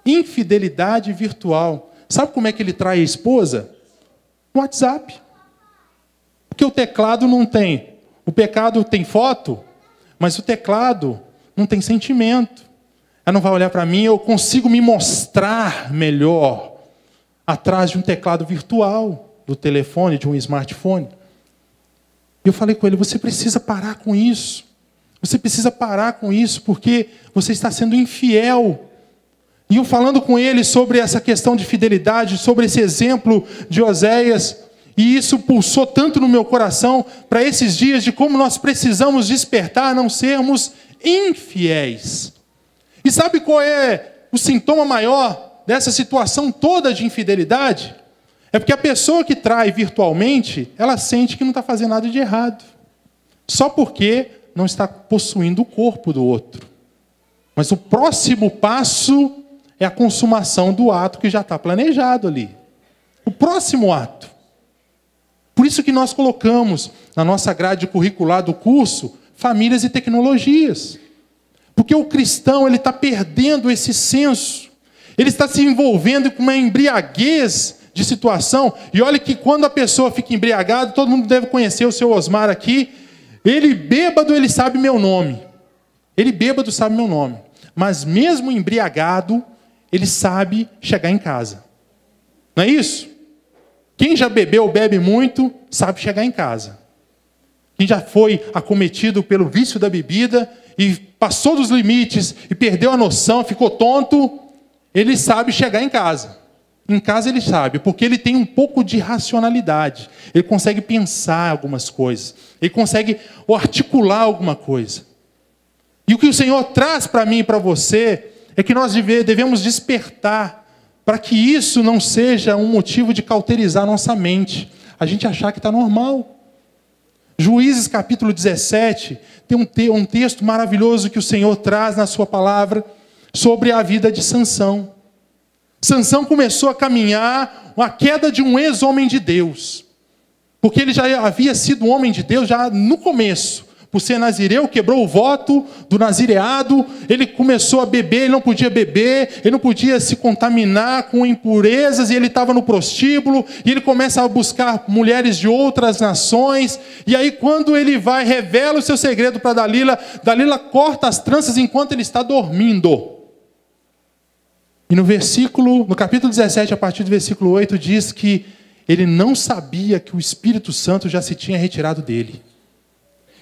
Infidelidade virtual. Sabe como é que ele trai a esposa? No WhatsApp. Porque o teclado não tem. O pecado tem foto, mas o teclado não tem sentimento. Ela não vai olhar para mim, eu consigo me mostrar melhor atrás de um teclado virtual, do telefone, de um smartphone. E eu falei com ele, você precisa parar com isso. Você precisa parar com isso, porque você está sendo infiel. E eu falando com ele sobre essa questão de fidelidade, sobre esse exemplo de Oséias, e isso pulsou tanto no meu coração para esses dias de como nós precisamos despertar, não sermos infiéis. E sabe qual é o sintoma maior dessa situação toda de infidelidade? É porque a pessoa que trai virtualmente, ela sente que não está fazendo nada de errado. Só porque não está possuindo o corpo do outro. Mas o próximo passo é a consumação do ato que já está planejado ali. O próximo ato. Por isso que nós colocamos na nossa grade curricular do curso famílias e tecnologias. Porque o cristão ele está perdendo esse senso. Ele está se envolvendo com uma embriaguez de situação. E olha que quando a pessoa fica embriagada, todo mundo deve conhecer o seu Osmar aqui. Ele bêbado, ele sabe meu nome. Ele bêbado sabe meu nome. Mas mesmo embriagado, ele sabe chegar em casa. Não é isso? Quem já bebeu ou bebe muito, sabe chegar em casa. Quem já foi acometido pelo vício da bebida e passou dos limites e perdeu a noção, ficou tonto, ele sabe chegar em casa. Em casa ele sabe, porque ele tem um pouco de racionalidade. Ele consegue pensar algumas coisas. Ele consegue articular alguma coisa. E o que o Senhor traz para mim e para você é que nós devemos despertar para que isso não seja um motivo de cauterizar nossa mente. A gente achar que está normal. Juízes capítulo 17, tem um texto maravilhoso que o Senhor traz na sua palavra sobre a vida de Sansão. Sansão começou a caminhar a queda de um ex-homem de Deus. Porque ele já havia sido um homem de Deus já no começo. Por ser nazireu, quebrou o voto do nazireado, ele começou a beber, ele não podia beber, ele não podia se contaminar com impurezas, e ele estava no prostíbulo, e ele começa a buscar mulheres de outras nações, e aí quando ele vai, revela o seu segredo para Dalila, Dalila corta as tranças enquanto ele está dormindo. E no capítulo 17, a partir do versículo 8, diz que ele não sabia que o Espírito Santo já se tinha retirado dele.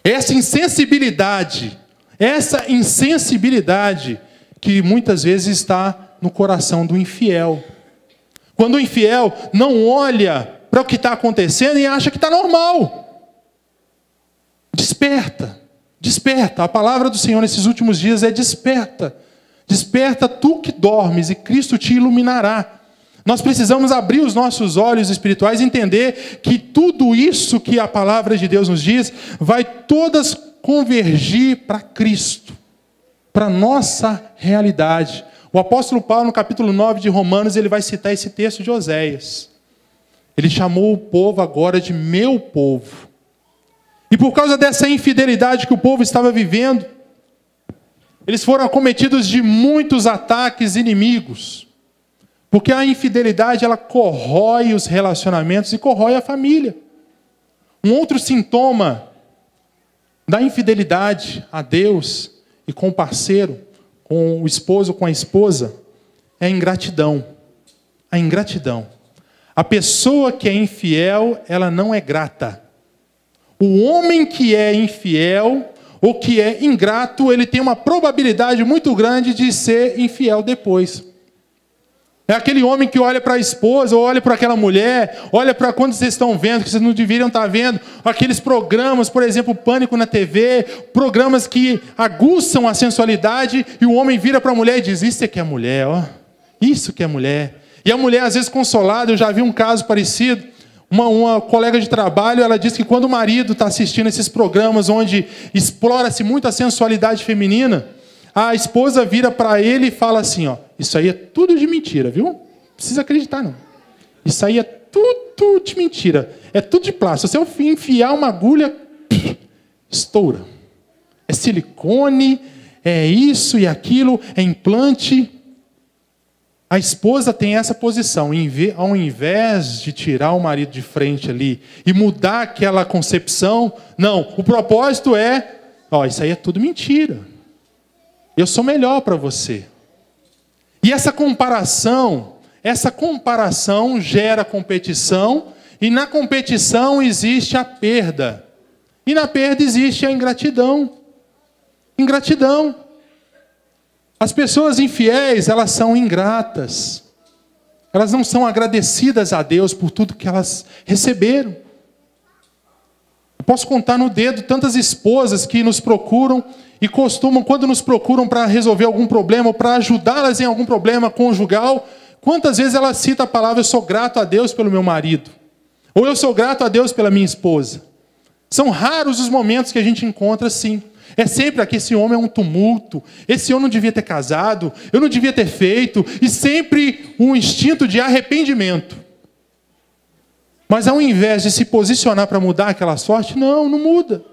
Essa insensibilidade que muitas vezes está no coração do infiel. Quando o infiel não olha para o que está acontecendo e acha que está normal. Desperta, desperta. A palavra do Senhor nesses últimos dias é desperta. Desperta tu que dormes e Cristo te iluminará. Nós precisamos abrir os nossos olhos espirituais e entender que tudo isso que a palavra de Deus nos diz vai todas convergir para Cristo, para a nossa realidade. O apóstolo Paulo, no capítulo 9 de Romanos, ele vai citar esse texto de Oséias. Ele chamou o povo agora de meu povo. E por causa dessa infidelidade que o povo estava vivendo, eles foram acometidos de muitos ataques inimigos. Porque a infidelidade, ela corrói os relacionamentos e corrói a família. Um outro sintoma da infidelidade a Deus e com o parceiro, com o esposo, com a esposa, é a ingratidão. A ingratidão. A pessoa que é infiel, ela não é grata. O homem que é infiel ou que é ingrato, ele tem uma probabilidade muito grande de ser infiel depois. É aquele homem que olha para a esposa, ou olha para aquela mulher, olha para quando vocês estão vendo, que vocês não deveriam estar vendo, aqueles programas, por exemplo, Pânico na TV, programas que aguçam a sensualidade, e o homem vira para a mulher e diz, isso é que é mulher, ó. Isso que é mulher. E a mulher, às vezes, consolada, eu já vi um caso parecido, uma colega de trabalho, ela disse que quando o marido está assistindo esses programas onde explora-se muito a sensualidade feminina, a esposa vira para ele e fala assim, ó, isso aí é tudo de mentira, viu? Não precisa acreditar, não. Isso aí é tudo de mentira. É tudo de plástico. Se eu enfiar uma agulha, estoura. É silicone, é isso e aquilo, é implante. A esposa tem essa posição. Ao invés de tirar o marido de frente ali e mudar aquela concepção, não. O propósito é, ó, isso aí é tudo mentira. Eu sou melhor para você. E essa comparação gera competição, e na competição existe a perda. E na perda existe a ingratidão. Ingratidão. As pessoas infiéis, elas são ingratas. Elas não são agradecidas a Deus por tudo que elas receberam. Eu posso contar no dedo tantas esposas que nos procuram e costumam, quando nos procuram para resolver algum problema ou para ajudá-las em algum problema conjugal, quantas vezes ela cita a palavra, eu sou grato a Deus pelo meu marido. Ou eu sou grato a Deus pela minha esposa. São raros os momentos que a gente encontra assim. É sempre aqui, esse homem é um tumulto, esse eu não devia ter casado, eu não devia ter feito, e sempre um instinto de arrependimento. Mas ao invés de se posicionar para mudar aquela sorte, não muda.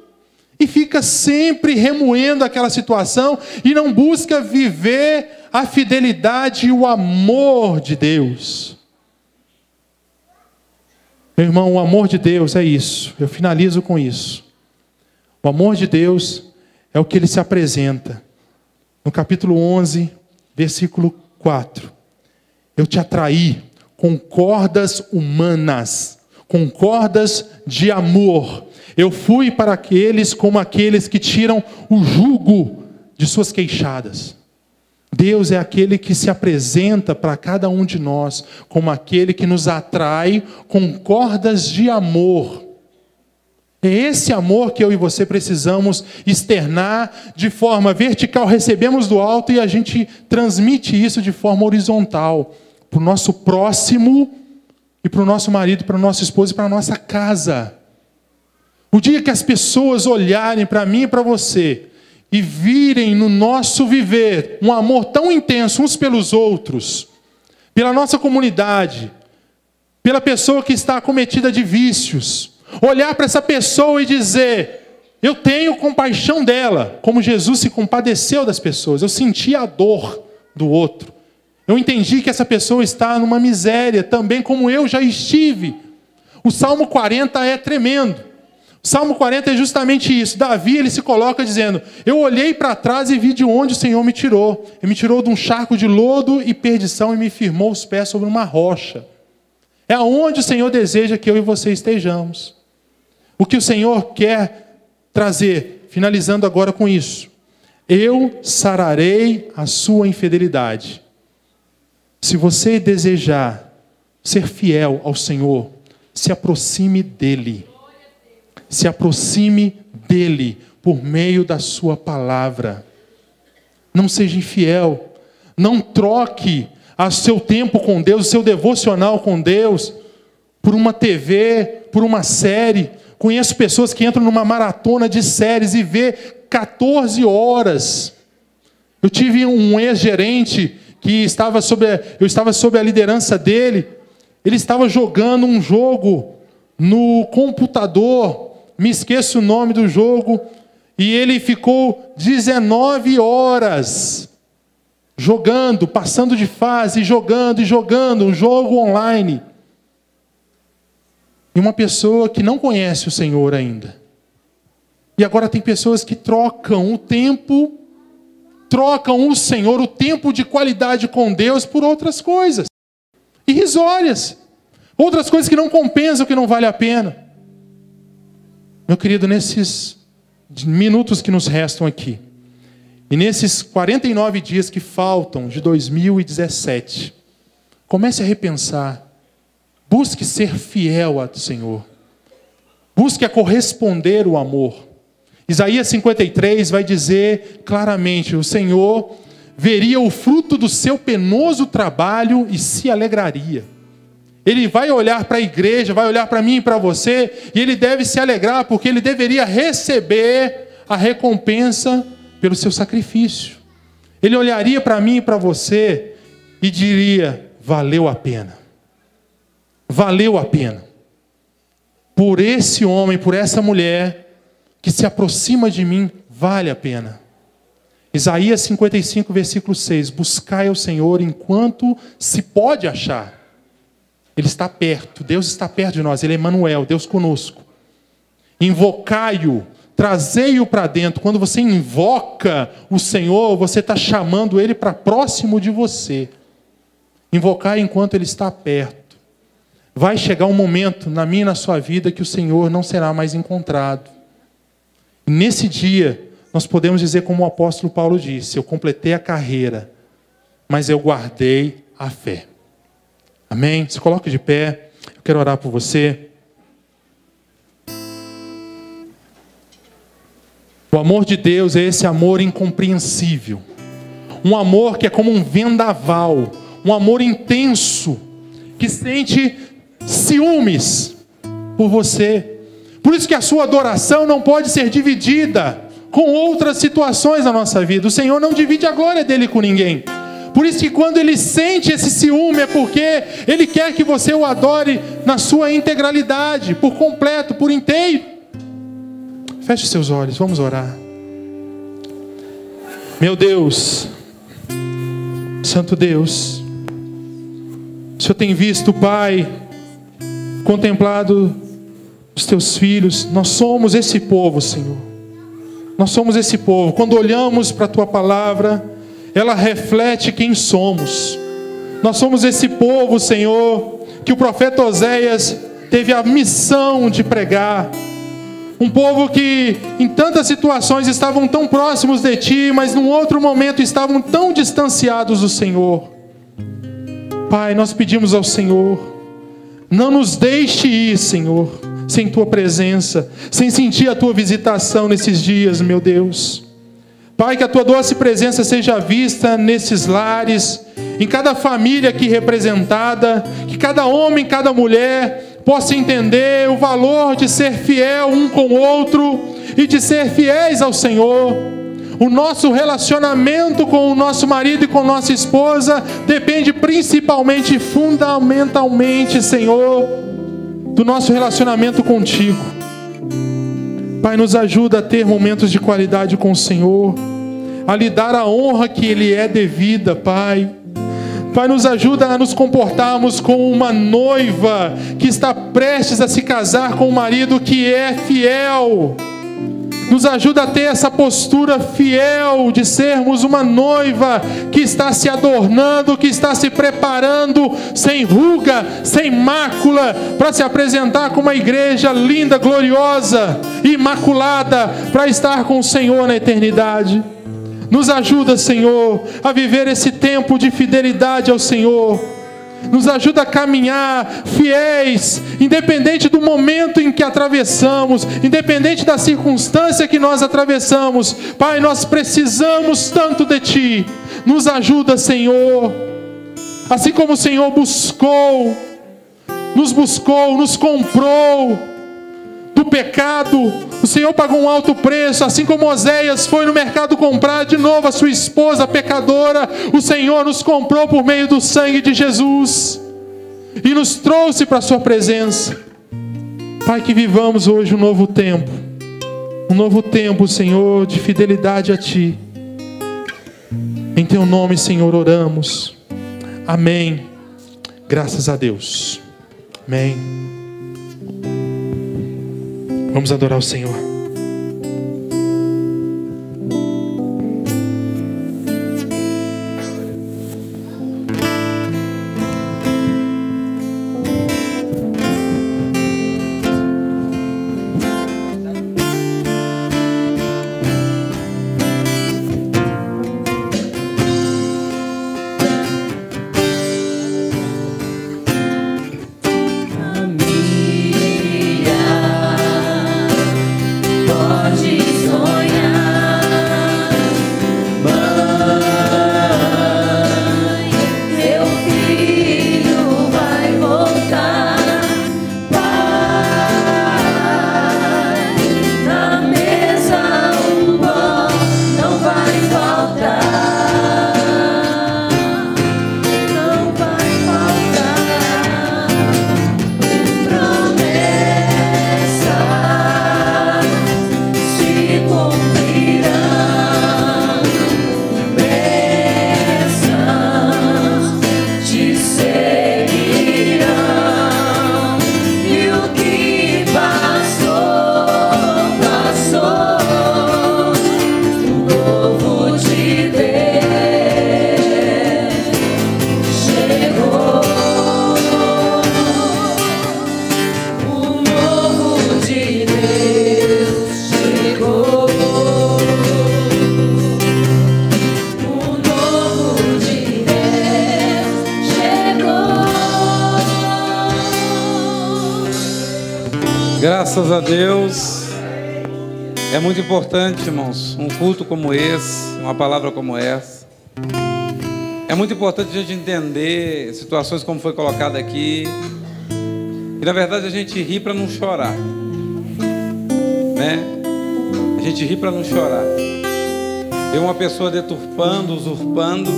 E fica sempre remoendo aquela situação e não busca viver a fidelidade e o amor de Deus. Meu irmão, o amor de Deus é isso. Eu finalizo com isso. O amor de Deus é o que ele se apresenta. No capítulo 11, versículo 4. Eu te atraí com cordas humanas, com cordas de amor. Eu fui para aqueles como aqueles que tiram o jugo de suas queixadas. Deus é aquele que se apresenta para cada um de nós como aquele que nos atrai com cordas de amor. É esse amor que eu e você precisamos externar de forma vertical. Recebemos do alto e a gente transmite isso de forma horizontal para o nosso próximo e para o nosso marido, para o nosso esposo e para a nossa casa. O dia que as pessoas olharem para mim e para você e virem no nosso viver um amor tão intenso uns pelos outros, pela nossa comunidade, pela pessoa que está acometida de vícios, olhar para essa pessoa e dizer, eu tenho compaixão dela, como Jesus se compadeceu das pessoas, eu senti a dor do outro, eu entendi que essa pessoa está numa miséria, também como eu já estive. O Salmo 40 é tremendo. O Salmo 40 é justamente isso. Davi, ele se coloca dizendo, eu olhei para trás e vi de onde o Senhor me tirou. Ele me tirou de um charco de lodo e perdição e me firmou os pés sobre uma rocha. É aonde o Senhor deseja que eu e você estejamos. O que o Senhor quer trazer, finalizando agora com isso. Eu sararei a sua infidelidade. Se você desejar ser fiel ao Senhor, se aproxime dele. Se aproxime dele por meio da sua palavra. Não seja infiel. Não troque o seu tempo com Deus, o seu devocional com Deus, por uma TV, por uma série. Conheço pessoas que entram numa maratona de séries e vê 14 horas. Eu tive um ex-gerente que eu estava sob a liderança dele, Ele estava jogando um jogo no computador, me esqueço o nome do jogo, e ele ficou 19 horas jogando, passando de fase, jogando e jogando, um jogo online. E uma pessoa que não conhece o Senhor ainda. E agora tem pessoas que trocam o tempo, trocam o Senhor, o tempo de qualidade com Deus por outras coisas irrisórias, outras coisas que não compensam, que não vale a pena. Meu querido, nesses minutos que nos restam aqui, e nesses 49 dias que faltam de 2017, comece a repensar, busque ser fiel ao Senhor, busque a corresponder o amor. Isaías 53 vai dizer claramente, o Senhor veria o fruto do seu penoso trabalho e se alegraria. Ele vai olhar para a igreja, vai olhar para mim e para você, e ele deve se alegrar, porque ele deveria receber a recompensa pelo seu sacrifício. Ele olharia para mim e para você e diria, valeu a pena. Valeu a pena. Por esse homem, por essa mulher que se aproxima de mim, vale a pena. Isaías 55, versículo 6. Buscai ao Senhor enquanto se pode achar. Ele está perto, Deus está perto de nós, Ele é Emmanuel, Deus conosco. Invocai-o, trazei-o para dentro. Quando você invoca o Senhor, você está chamando Ele para próximo de você. Invocai enquanto Ele está perto. Vai chegar um momento na minha e na sua vida que o Senhor não será mais encontrado. E nesse dia, nós podemos dizer como o apóstolo Paulo disse, eu completei a carreira, mas eu guardei a fé. Amém? Se coloque de pé, eu quero orar por você. O amor de Deus é esse amor incompreensível. Um amor que é como um vendaval, um amor intenso, que sente ciúmes por você. Por isso que a sua adoração não pode ser dividida com outras situações na nossa vida. O Senhor não divide a glória dele com ninguém. Por isso que quando ele sente esse ciúme é porque ele quer que você o adore na sua integralidade, por completo, por inteiro. Feche seus olhos, vamos orar. Meu Deus, Santo Deus, o Senhor tem visto, Pai, contemplado os teus filhos. Nós somos esse povo, Senhor. Nós somos esse povo. Quando olhamos para a tua palavra, ela reflete quem somos. Nós somos esse povo, Senhor, que o profeta Oséias teve a missão de pregar. Um povo que em tantas situações estavam tão próximos de Ti, mas num outro momento estavam tão distanciados do Senhor. Pai, nós pedimos ao Senhor, não nos deixe ir, Senhor, sem Tua presença, sem sentir a Tua visitação nesses dias, meu Deus. Pai, que a Tua doce presença seja vista nesses lares, em cada família aqui representada, que cada homem, cada mulher possa entender o valor de ser fiel um com o outro e de ser fiéis ao Senhor. O nosso relacionamento com o nosso marido e com nossa esposa depende principalmente, fundamentalmente, Senhor, do nosso relacionamento contigo. Pai, nos ajuda a ter momentos de qualidade com o Senhor, a lhe dar a honra que Ele é devida, Pai. Pai, nos ajuda a nos comportarmos como uma noiva que está prestes a se casar com um marido que é fiel. Nos ajuda a ter essa postura fiel de sermos uma noiva que está se adornando, que está se preparando, sem ruga, sem mácula, para se apresentar como uma igreja linda, gloriosa, imaculada, para estar com o Senhor na eternidade. Nos ajuda, Senhor, a viver esse tempo de fidelidade ao Senhor. Nos ajuda a caminhar fiéis, independente do momento em que atravessamos, independente da circunstância que nós atravessamos. Pai, nós precisamos tanto de Ti. Nos ajuda, Senhor. Assim como o Senhor nos comprou do pecado, o Senhor pagou um alto preço. Assim como Oséias foi no mercado comprar de novo a sua esposa pecadora, o Senhor nos comprou por meio do sangue de Jesus. e nos trouxe para a sua presença. Pai, que vivamos hoje um novo tempo, Senhor, de fidelidade a Ti. Em Teu nome, Senhor, oramos. Amém. Graças a Deus. Amém. Vamos adorar o Senhor. Graças a Deus. É muito importante, irmãos, um culto como esse, uma palavra como essa. É muito importante a gente entender situações como foi colocado aqui. E na verdade a gente ri para não chorar, né? A gente ri para não chorar. Ver uma pessoa deturpando, usurpando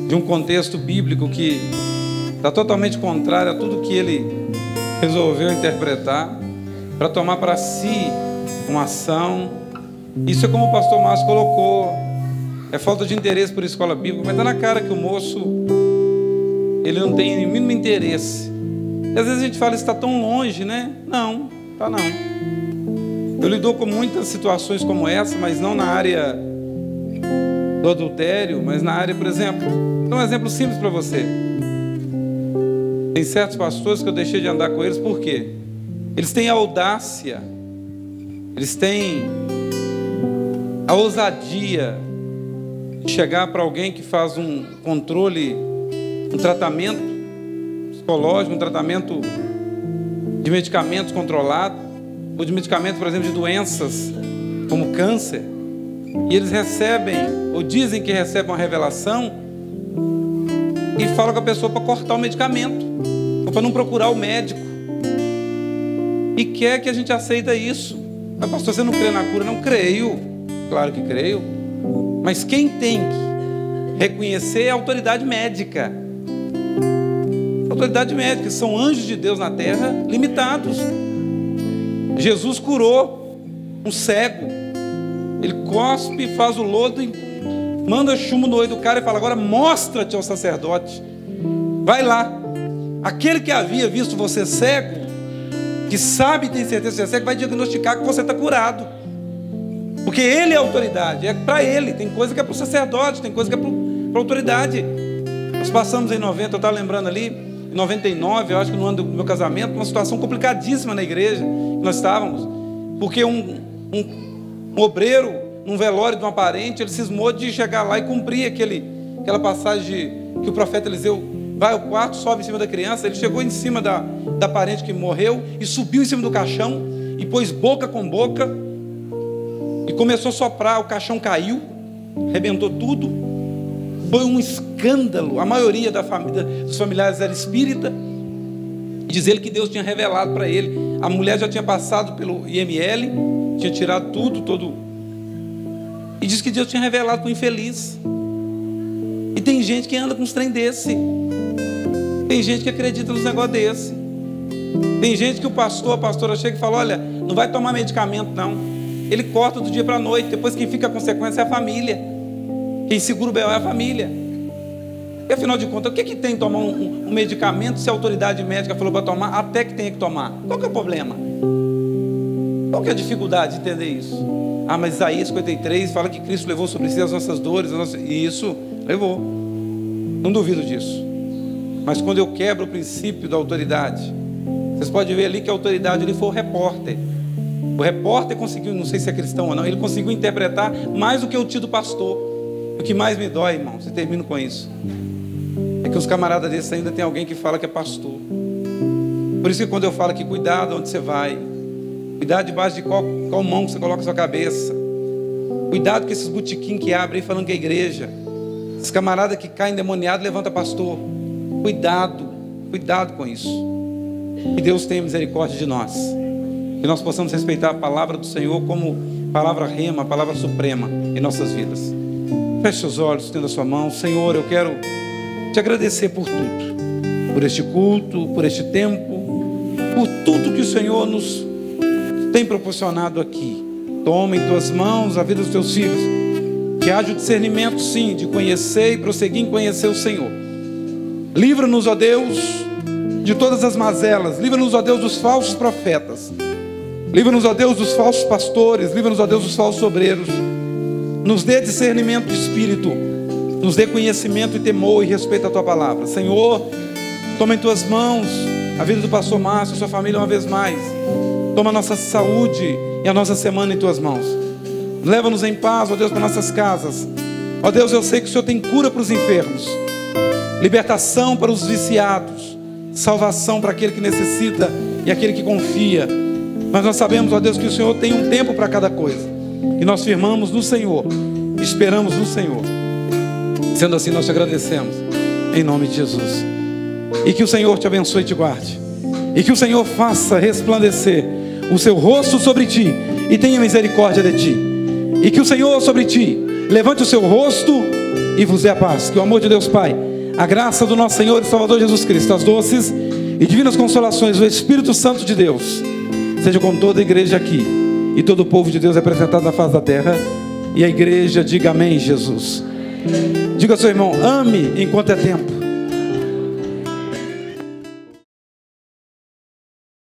de um contexto bíblico que está totalmente contrário a tudo que ele resolveu interpretar para tomar para si uma ação. Isso é como o pastor Márcio colocou, é falta de interesse por escola bíblica, mas está na cara que o moço ele não tem o mínimo interesse. E às vezes a gente fala, isso está tão longe, né? Não, tá não. Eu lido com muitas situações como essa, mas não na área do adultério, mas na área, por exemplo, vou dar um exemplo simples para você. Tem certos pastores que eu deixei de andar com eles, por quê? Eles têm a audácia, eles têm a ousadia de chegar para alguém que faz um controle, um tratamento psicológico, um tratamento de medicamentos controlado, ou de medicamentos, por exemplo, de doenças como câncer, e eles recebem, ou dizem que recebem uma revelação, e falam com a pessoa para cortar o medicamento, ou para não procurar o médico, e quer que a gente aceita isso. Mas pastor, você não crê na cura? Não creio, claro que creio, mas quem tem que reconhecer é a autoridade médica. A autoridade médica, são anjos de Deus na terra limitados. Jesus curou um cego, ele cospe, faz o lodo e manda chumbo no olho do cara e fala, agora mostra-te ao sacerdote, vai lá. Aquele que havia visto você cego, que sabe e tem certeza que você é cego, vai diagnosticar que você está curado, porque ele é a autoridade, é para ele. Tem coisa que é para o sacerdote, tem coisa que é para a autoridade. Nós passamos em 90, eu estava lembrando ali, em 99, eu acho que no ano do meu casamento, uma situação complicadíssima na igreja que nós estávamos, porque um obreiro, num velório de uma parente, ele cismou de chegar lá e cumprir aquela passagem que o profeta Eliseu vai ao quarto, sobe em cima da criança. Ele chegou em cima da parente que morreu e subiu em cima do caixão e pôs boca com boca e começou a soprar. O caixão caiu, arrebentou tudo. Foi um escândalo. A maioria dos familiares era espírita. E diz ele que Deus tinha revelado para ele. A mulher já tinha passado pelo IML, tinha tirado tudo. E diz que Deus tinha revelado para o infeliz. E tem gente que anda com uns trem desse. Tem gente que acredita nos negócios desse. Tem gente que o pastor, a pastora chega e fala: olha, não vai tomar medicamento não. Ele corta do dia para a noite. Depois quem fica a consequência é a família. Quem segura o B.O. é a família. E afinal de contas, o que tem tomar um medicamento se a autoridade médica falou para tomar, até que tenha que tomar? Qual que é o problema? Qual que é a dificuldade de entender isso? Ah, mas Isaías 53 fala que Cristo levou sobre si as nossas dores, e isso levou. Não duvido disso. Mas quando eu quebro o princípio da autoridade, vocês podem ver ali que a autoridade ali foi o repórter. O repórter conseguiu, não sei se é cristão ou não, ele conseguiu interpretar mais do que o tio do pastor. O que mais me dói, irmão, você termina com isso, é que os camaradas desses ainda tem alguém que fala que é pastor. Por isso que quando eu falo aqui, cuidado onde você vai, cuidado debaixo de qual mão que você coloca a sua cabeça, cuidado com esses botiquins que abrem falando que é igreja, esses camaradas que caem endemoniados, levanta pastor. Cuidado com isso. Que Deus tenha misericórdia de nós, que nós possamos respeitar a palavra do Senhor como palavra rema, palavra suprema em nossas vidas. Feche seus olhos, estenda a sua mão. Senhor, eu quero te agradecer por tudo, por este culto, por este tempo, por tudo que o Senhor nos tem proporcionado aqui. Toma em tuas mãos a vida dos teus filhos, que haja o discernimento, sim, de conhecer e prosseguir em conhecer o Senhor. Livra-nos, ó Deus, de todas as mazelas. Livra-nos, ó Deus, dos falsos profetas. Livra-nos, ó Deus, dos falsos pastores. Livra-nos, ó Deus, dos falsos obreiros. Nos dê discernimento de espírito, nos dê conhecimento e temor e respeito à tua palavra. Senhor, toma em tuas mãos a vida do pastor Márcio, a sua família uma vez mais. Toma a nossa saúde e a nossa semana em tuas mãos. Leva-nos em paz, ó Deus, para nossas casas. Ó Deus, eu sei que o Senhor tem cura para os enfermos, libertação para os viciados, salvação para aquele que necessita e aquele que confia. Mas nós sabemos, ó Deus, que o Senhor tem um tempo para cada coisa. E nós firmamos no Senhor, esperamos no Senhor. Sendo assim, nós te agradecemos, em nome de Jesus. E que o Senhor te abençoe e te guarde. E que o Senhor faça resplandecer o seu rosto sobre ti e tenha misericórdia de ti. E que o Senhor sobre ti levante o seu rosto e vos dê a paz. Que o amor de Deus Pai, a graça do nosso Senhor e Salvador Jesus Cristo, as doces e divinas consolações do Espírito Santo de Deus, seja com toda a igreja aqui e todo o povo de Deus representado na face da terra. E a igreja diga amém, Jesus. Diga ao seu irmão: ame enquanto é tempo.